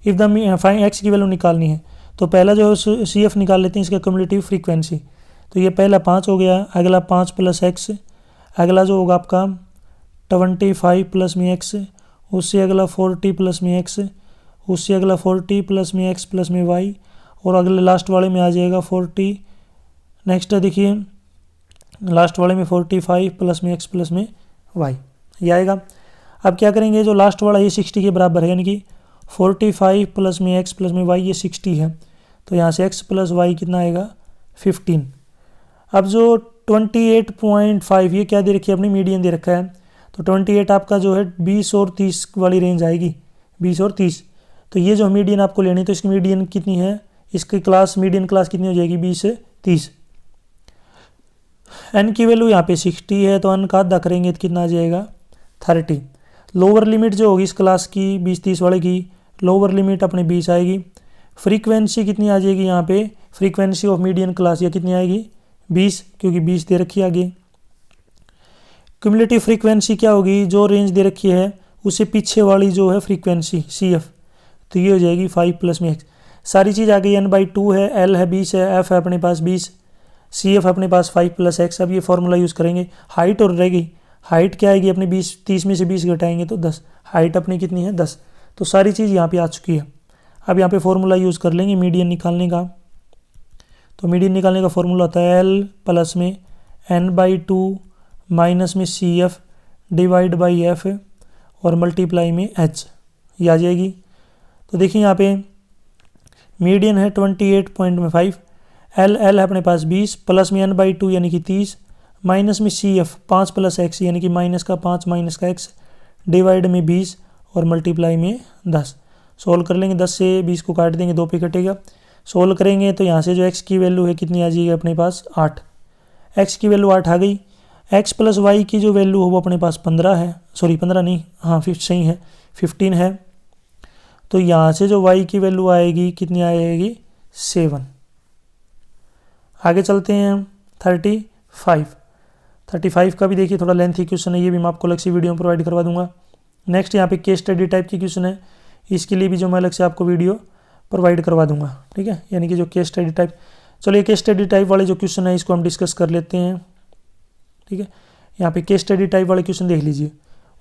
इफ़ द फाइंड एक्स की वैल्यू निकालनी है। तो पहला जो सी एफ निकाल लेते हैं इसका क्यूमुलेटिव फ्रीक्वेंसी। तो ये पहला 5 हो गया, अगला 5 प्लस एक्स, अगला जो होगा आपका 25 प्लस में एक्स, उससे अगला 40 प्लस में एक्स, उससे अगला 40 प्लस में एक्स प्लस में वाई, और अगले लास्ट वाले में आ जाएगा 40। नेक्स्ट है देखिए लास्ट वाले में 45 प्लस में एक्स प्लस में वाई, ये आएगा। अब क्या करेंगे, जो लास्ट वाला ये 60 के बराबर है, यानी कि 45 प्लस में एक्स प्लस में वाई ये 60 है, तो यहाँ से एक्स प्लस वाई कितना आएगा 15। अब जो 28.5 ये क्या दे रखी है, अपनी मीडियन दे रखा है। तो 28 आपका जो है 20 और 30 वाली रेंज आएगी, 20 और 30। तो ये जो मीडियन आपको लेनी है, तो इसकी मीडियन कितनी है, इसकी क्लास मीडियन क्लास कितनी हो जाएगी 20 से 30। एन की वैल्यू यहाँ पे 60 है, तो एन का आधा करेंगे तो कितना आ जाएगा 30। लोअर लिमिट जो होगी इस क्लास की 20-30 वाले की, लोअर लिमिट अपने 20 आएगी। फ्रीक्वेंसी कितनी आ जाएगी यहाँ पे, फ्रीक्वेंसी ऑफ मीडियन क्लास या कितनी आएगी 20, क्योंकि 20 दे रखी है आगे। क्यूमुलेटिव फ्रीक्वेंसी क्या होगी, जो रेंज दे रखी है उससे पीछे वाली जो है फ्रीक्वेंसी सी एफ, तो ये हो जाएगी 5 प्लस में एक्स। सारी चीज़ आ गई, n/2 है, l है 20 है, f है अपने पास 20, सी एफ अपने पास 5 प्लस एक्स। अब ये फॉर्मूला यूज़ करेंगे, हाइट और रहेगी, हाइट क्या आएगी अपनी 30 में से 20 घटाएंगे तो 10, हाइट अपनी कितनी है 10। तो सारी चीज़ यहाँ पे आ चुकी है। अब यहाँ पे फॉर्मूला यूज़ कर लेंगे मीडियन निकालने का। तो मीडियन निकालने का फॉर्मूला होता है l प्लस में n/2 माइनस में c f divide by f और मल्टीप्लाई में h, ये आ जाएगी। तो देखिए यहाँ पे मीडियन है 28.5, एल है अपने पास 20, प्लस में n/2 यानी कि 30, माइनस में CF 5 + x यानी कि माइनस का 5 माइनस का x, डिवाइड में 20 और मल्टीप्लाई में 10। सोल्व कर लेंगे, 10 से 20 को काट देंगे, 2 पे कटेगा। सोल्व करेंगे तो यहाँ से जो x की वैल्यू है कितनी आ जाएगी अपने पास 8। x की वैल्यू 8 आ गई। x + y की जो वैल्यू है वो अपने पास 15 है, सॉरी 15 नहीं, हाँ सही है 15 है। तो यहाँ से जो y की वैल्यू आएगी कितनी आएगी 7। आगे चलते हैं 35 का भी देखिए थोड़ा लेंथी क्वेश्चन है, ये भी मैं आपको अलग से वीडियो में प्रोवाइड करवा दूंगा। नेक्स्ट यहाँ पे केस स्टडी टाइप की क्वेश्चन है, इसके लिए भी जो मैं अलग से आपको वीडियो प्रोवाइड करवा दूंगा, ठीक है, यानी कि जो केस स्टडी टाइप। चलिए केस स्टडी टाइप वाले जो क्वेश्चन है इसको हम डिस्कस कर लेते हैं, ठीक है। यहाँ पे केस स्टडी टाइप वाले क्वेश्चन देख लीजिए,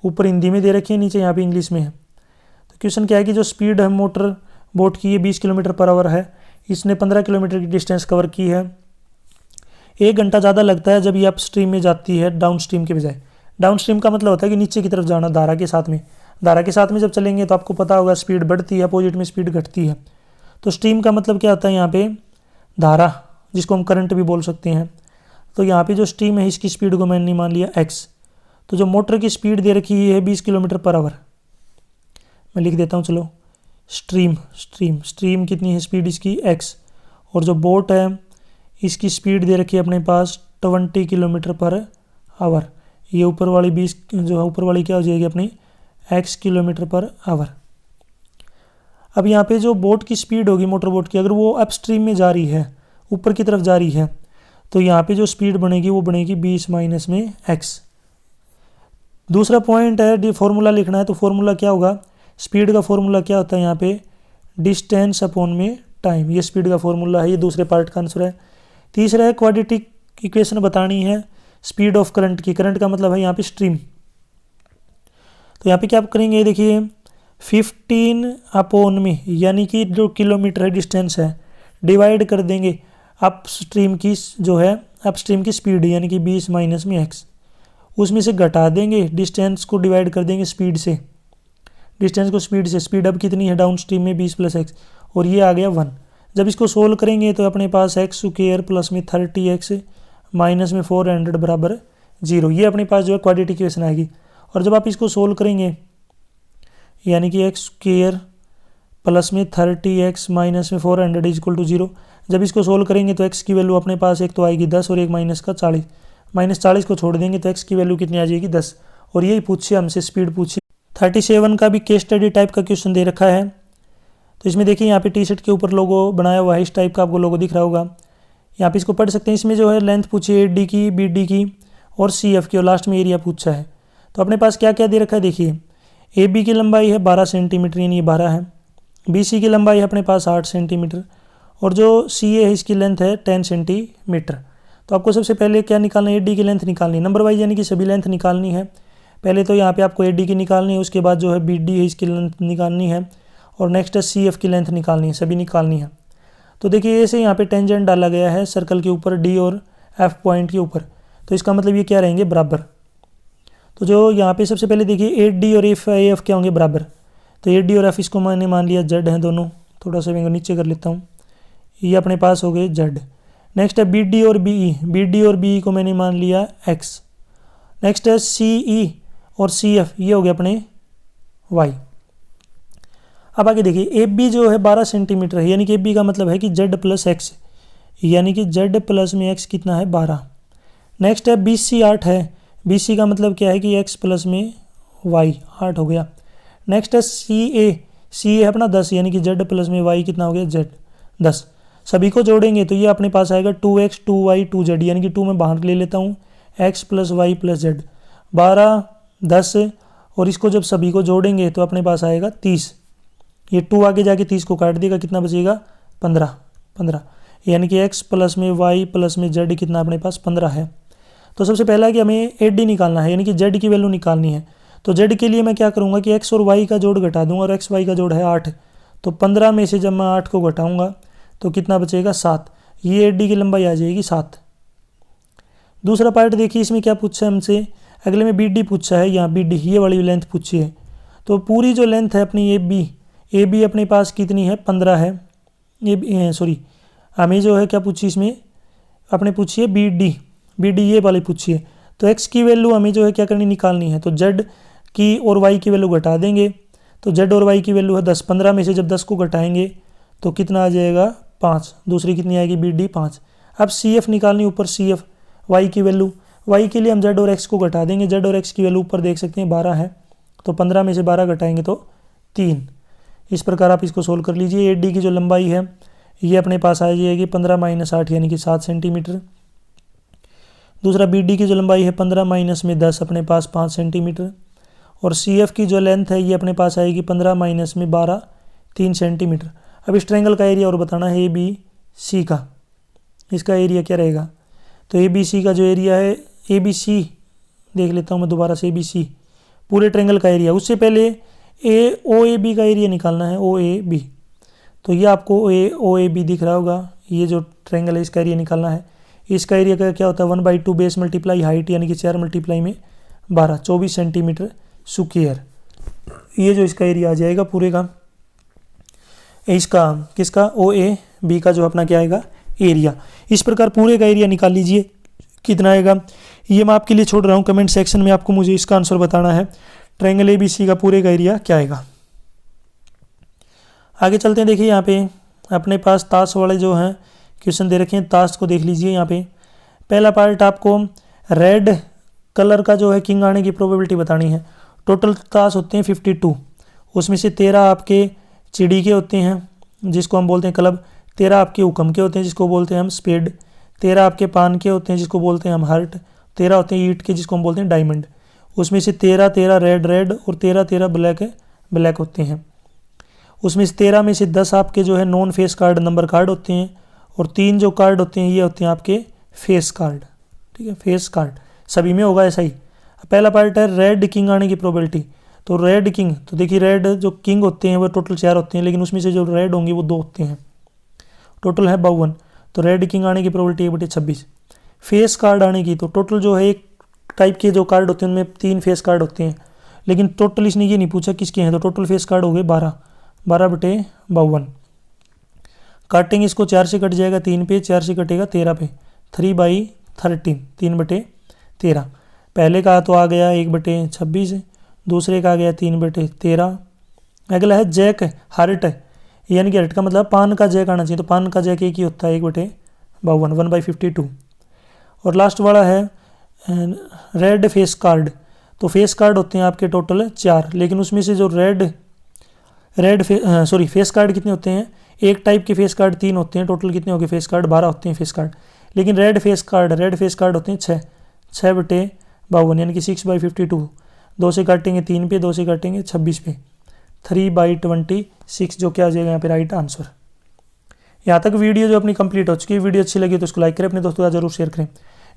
ऊपर हिंदी में दे रखे हैं, नीचे यहाँ पे इंग्लिश में है। तो क्वेश्चन क्या है कि जो स्पीड है मोटर बोट की ये 20 किलोमीटर/आवर है, इसने 15 किलोमीटर की डिस्टेंस कवर की है। 1 घंटा ज़्यादा लगता है जब ये अप स्ट्रीम में जाती है डाउन स्ट्रीम के बजाय। डाउन स्ट्रीम का मतलब होता है कि नीचे की तरफ जाना, धारा के साथ में। धारा के साथ में जब चलेंगे तो आपको पता होगा स्पीड बढ़ती है, अपोजिट में स्पीड घटती है। तो स्ट्रीम का मतलब क्या होता है यहाँ पे धारा, जिसको हम करंट भी बोल सकते हैं। तो यहाँ पे जो स्ट्रीम है इसकी स्पीड को मैंने मान लिया x। तो जो मोटर की स्पीड दे रखी है 20 किलोमीटर/आवर, मैं लिख देता हूँ, चलो स्ट्रीम कितनी है स्पीड इसकी x, और जो बोट है इसकी स्पीड दे रखी है अपने पास 20 किलोमीटर/आवर। ये ऊपर वाली 20 जो है ऊपर वाली क्या हो जाएगी अपनी x किलोमीटर/आवर। अब यहाँ पे जो बोट की स्पीड होगी मोटर बोट की, अगर वो अप स्ट्रीम में जा रही है, ऊपर की तरफ जा रही है, तो यहाँ पे जो स्पीड बनेगी वो बनेगी 20 माइनस में x। दूसरा पॉइंट है फॉर्मूला लिखना है, तो फॉर्मूला क्या होगा, स्पीड का फॉर्मूला क्या होता है यहाँ पे डिस्टेंस अपॉन में टाइम, ये स्पीड का फॉर्मूला है, ये दूसरे पार्ट का आंसर है। तीसरा है क्वाड्रेटिक इक्वेशन बतानी है स्पीड ऑफ करंट की, करंट का मतलब है यहाँ पे स्ट्रीम। तो यहाँ पे क्या आप करेंगे, देखिए 15 अपॉन में यानी कि जो किलोमीटर है डिस्टेंस है, डिवाइड कर देंगे अप स्ट्रीम की जो है अप स्ट्रीम की स्पीड यानी कि 20 माइनस में x, उसमें से घटा देंगे डिस्टेंस को, डिवाइड कर देंगे स्पीड से, डिस्टेंस को स्पीड से। स्पीड अब कितनी है डाउन स्ट्रीम में 20 + x, और ये आ गया 1। जब इसको सोल्व करेंगे तो अपने पास x² प्लस में 30x माइनस में 400 बराबर 0, ये अपने पास जो है क्वाड्रेटिक इक्वेशन आएगी। और जब आप इसको सोल्व करेंगे यानी कि x² प्लस में 30x माइनस में 400 = 0, जब इसको सोल्व करेंगे तो x की वैल्यू अपने पास एक तो आएगी 10 और एक माइनस का 40, -40 को छोड़ देंगे तो x की वैल्यू कितनी आ जाएगी 10। और यही पूछिए हमसे स्पीड पूछिए। 37 का भी केस स्टडी टाइप का क्वेश्चन दे रखा है। तो इसमें देखिए यहाँ पे टी शर्ट के ऊपर लोगो बनाया हुआ है, इस टाइप का आपको लोगो दिख रहा होगा, यहाँ पे इसको पढ़ सकते हैं। इसमें जो है लेंथ पूछी है AD की, BD की और CF की, और लास्ट में एरिया पूछा है। तो अपने पास क्या क्या दे रखा है देखिए, AB की लंबाई है 12 सेंटीमीटर यानी ये 12 है, BC की लंबाई है अपने पास 8 सेंटीमीटर, और जो CA है इसकी लेंथ है 10 सेंटीमीटर। तो आपको सबसे पहले क्या निकालना है, AD की लेंथ निकालनी है, नंबर वाइज यानी कि सभी लेंथ निकालनी है। पहले तो यहाँ पे आपको AD की निकालनी है, उसके बाद जो है BD है इसकी लेंथ निकालनी है, और नेक्स्ट है CF की लेंथ निकालनी है, सभी निकालनी है। तो देखिए ऐसे यहाँ पे टेंजेंट डाला गया है सर्कल के ऊपर D और F पॉइंट के ऊपर, तो इसका मतलब ये क्या रहेंगे बराबर। तो जो यहाँ पे सबसे पहले देखिए AD और AF क्या होंगे बराबर, तो AD और F इसको मैंने मान लिया Z हैं दोनों, थोड़ा सा मैं नीचे कर लेता हूँ, ये अपने पास हो गए Z। नेक्स्ट है BD और BE को मैंने मान लिया X। नेक्स्ट है CE और CF, ये हो गए अपने Y। अब आगे देखिए AB जो है 12 सेंटीमीटर है, यानी कि AB का मतलब है कि Z + X, यानी कि Z प्लस में X कितना है 12। नेक्स्ट है BC 8 है, BC का मतलब क्या है कि X प्लस में Y 8 हो गया। नेक्स्ट है CA है अपना 10, यानी कि Z प्लस में Y कितना हो गया Z 10। सभी को जोड़ेंगे तो ये अपने पास आएगा 2x 2y 2z, यानी कि 2 में बाहर ले लेता हूँ, x + y + z 12 10, और इसको जब सभी को जोड़ेंगे तो अपने पास आएगा 30। ये 2 आगे जाके 30 को काट देगा, कितना बचेगा 15, यानी कि x प्लस में y प्लस में z कितना अपने पास 15 है। तो सबसे पहला है कि हमें AD निकालना है, यानी कि z की वैल्यू निकालनी है। तो z के लिए मैं क्या करूँगा कि x और y का जोड़ घटा दूंगा, और x y का जोड़ है 8, तो 15 में से जब मैं 8 को घटाऊँगा तो कितना बचेगा 7, ये AD की लंबाई आ जाएगी 7। दूसरा पार्ट देखिए इसमें क्या पूछा है हमसे, अगले में BD पूछा है, यहाँ BD ये वाली लेंथ पूछी है। तो पूरी जो लेंथ है अपनी ए बी अपने पास कितनी है 15 है। सॉरी हमें जो है क्या पूछी इसमें आपने पूछी है बी डी ये वाली पूछी है। तो x की वैल्यू हमें जो है क्या करनी निकालनी है। तो z की और y की वैल्यू घटा देंगे। तो z और y की वैल्यू है 10, 15 में से जब 10 को घटाएंगे तो कितना आ जाएगा 5। दूसरी कितनी आएगी बी डी 5। अब सी एफ निकालनी, ऊपर सी एफ y की वैल्यू, y के लिए हम z और x को घटा देंगे। z और x की वैल्यू ऊपर देख सकते हैं 12 है, तो 15 में से 12 घटाएंगे तो 3। इस प्रकार आप इसको सोल्व कर लीजिए। ए डी की जो लंबाई है ये अपने पास आ जाएगी 15 - 8 यानी कि 7 सेंटीमीटर। दूसरा बी डी की जो लंबाई है 15 - 10 अपने पास 5 सेंटीमीटर। और सी एफ की जो लेंथ है ये अपने पास आएगी 15 - 12 3 सेंटीमीटर। अब इस ट्रायंगल का एरिया और बताना है ए बी सी का। इसका एरिया क्या रहेगा, तो ए बी सी का जो एरिया है, ए बी सी देख लेता हूँ मैं दोबारा से, ए बी सी पूरे ट्रायंगल का एरिया। उससे पहले ओ ए बी का एरिया निकालना है, ओ ए बी। तो ये आपको ओ ए बी दिख रहा होगा, ये जो ट्रायंगल है इसका एरिया निकालना है। इसका एरिया का क्या होता है 1/2 बेस मल्टीप्लाई हाइट यानी कि 4 मल्टीप्लाई में 12 24 सेंटीमीटर स्क्वायर। ये जो इसका एरिया आ जाएगा पूरे का, इसका किसका ओ ए बी का जो अपना क्या आएगा एरिया। इस प्रकार पूरे का एरिया निकाल लीजिए कितना आएगा। ये मैं आपके लिए छोड़ रहा हूँ, कमेंट सेक्शन में आपको मुझे इसका आंसर बताना है। ट्रायंगल ए बी सी का पूरे का एरिया क्या आएगा। आगे चलते हैं। देखिए यहाँ पे अपने पास ताश वाले जो हैं क्वेश्चन दे रखे हैं, ताश को देख लीजिए। यहाँ पे पहला पार्ट आपको रेड कलर का जो है किंग आने की प्रोबेबिलिटी बतानी है। टोटल ताश होते हैं 52, उसमें से 13 आपके चिड़ी के होते हैं जिसको हम बोलते हैं क्लब, 13 आपके हुक्म के होते हैं जिसको बोलते हैं हम स्पेड, 13 आपके पान के होते हैं जिसको बोलते हैं हम हार्ट, 13 होते हैं ईंट के जिसको हम बोलते हैं डायमंड। उसमें से 13 रेड और 13 ब्लैक होते हैं। उसमें से 13 में से 10 आपके जो है non face card number card होते हैं, और 3 जो कार्ड होते हैं ये होते हैं आपके फेस कार्ड। ठीक है, फेस कार्ड सभी में होगा ऐसा ही। पहला पार्ट है रेड किंग आने की प्रोबेबिलिटी। तो रेड किंग, तो देखिए रेड जो किंग होते हैं वो टोटल 4 होते हैं, लेकिन उसमें से जो रेड होंगे वो 2 होते हैं, टोटल है 52। तो रेड किंग आने की प्रोबेबिलिटी 1/26। फेस कार्ड आने की, तो टोटल जो है एक टाइप के जो कार्ड होते हैं उनमें 3 फेस कार्ड होते हैं, लेकिन टोटल इसने ये नहीं पूछा किसके हैं, तो टोटल फेस कार्ड हो गए 12/52। काटेंगे इसको, 4 से कट जाएगा 3 पे, 4 से कटेगा 13 पे, 3/13 3/13। पहले का तो आ गया 1/26, दूसरे का आ गया 3/13। अगला है जैक हार्ट, यानी कि हार्ट का मतलब पान का जैक आना चाहिए, तो पान का जैक एक ही होता है 1/52 1/52। और लास्ट वाला है रेड फेस कार्ड। तो फेस कार्ड होते हैं आपके टोटल 4, लेकिन उसमें से जो फेस कार्ड कितने होते हैं, एक टाइप के फेस कार्ड 3 होते हैं, टोटल कितने हो गए फेस कार्ड 12 होते हैं फेस कार्ड। लेकिन रेड फेस कार्ड होते हैं 6/52 यानी कि 6/52। 2 से काटेंगे 3 पे, 2 से काटेंगे 26 पे, 3/26 जो क्या आ जाएगा यहाँ पे राइट आंसर। यहाँ तक वीडियो जो अपनी कंप्लीट हो चुकी है। वीडियो अच्छी लगी तो उसको लाइक करें, अपने दोस्तों के साथ जरूर शेयर करें।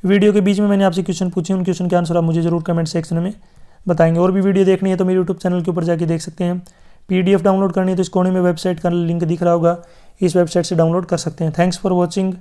वीडियो के बीच में मैंने आपसे क्वेश्चन पूछे, उन क्वेश्चन के आंसर आप मुझे जरूर कमेंट सेक्शन में बताएंगे। और भी वीडियो देखनी है तो मेरे यूट्यूब चैनल के ऊपर जाके देख सकते हैं। PDF डाउनलोड करनी है तो इस कोने में वेबसाइट का लिंक दिख रहा होगा, इस वेबसाइट से डाउनलोड कर सकते हैं। Thanks for watching.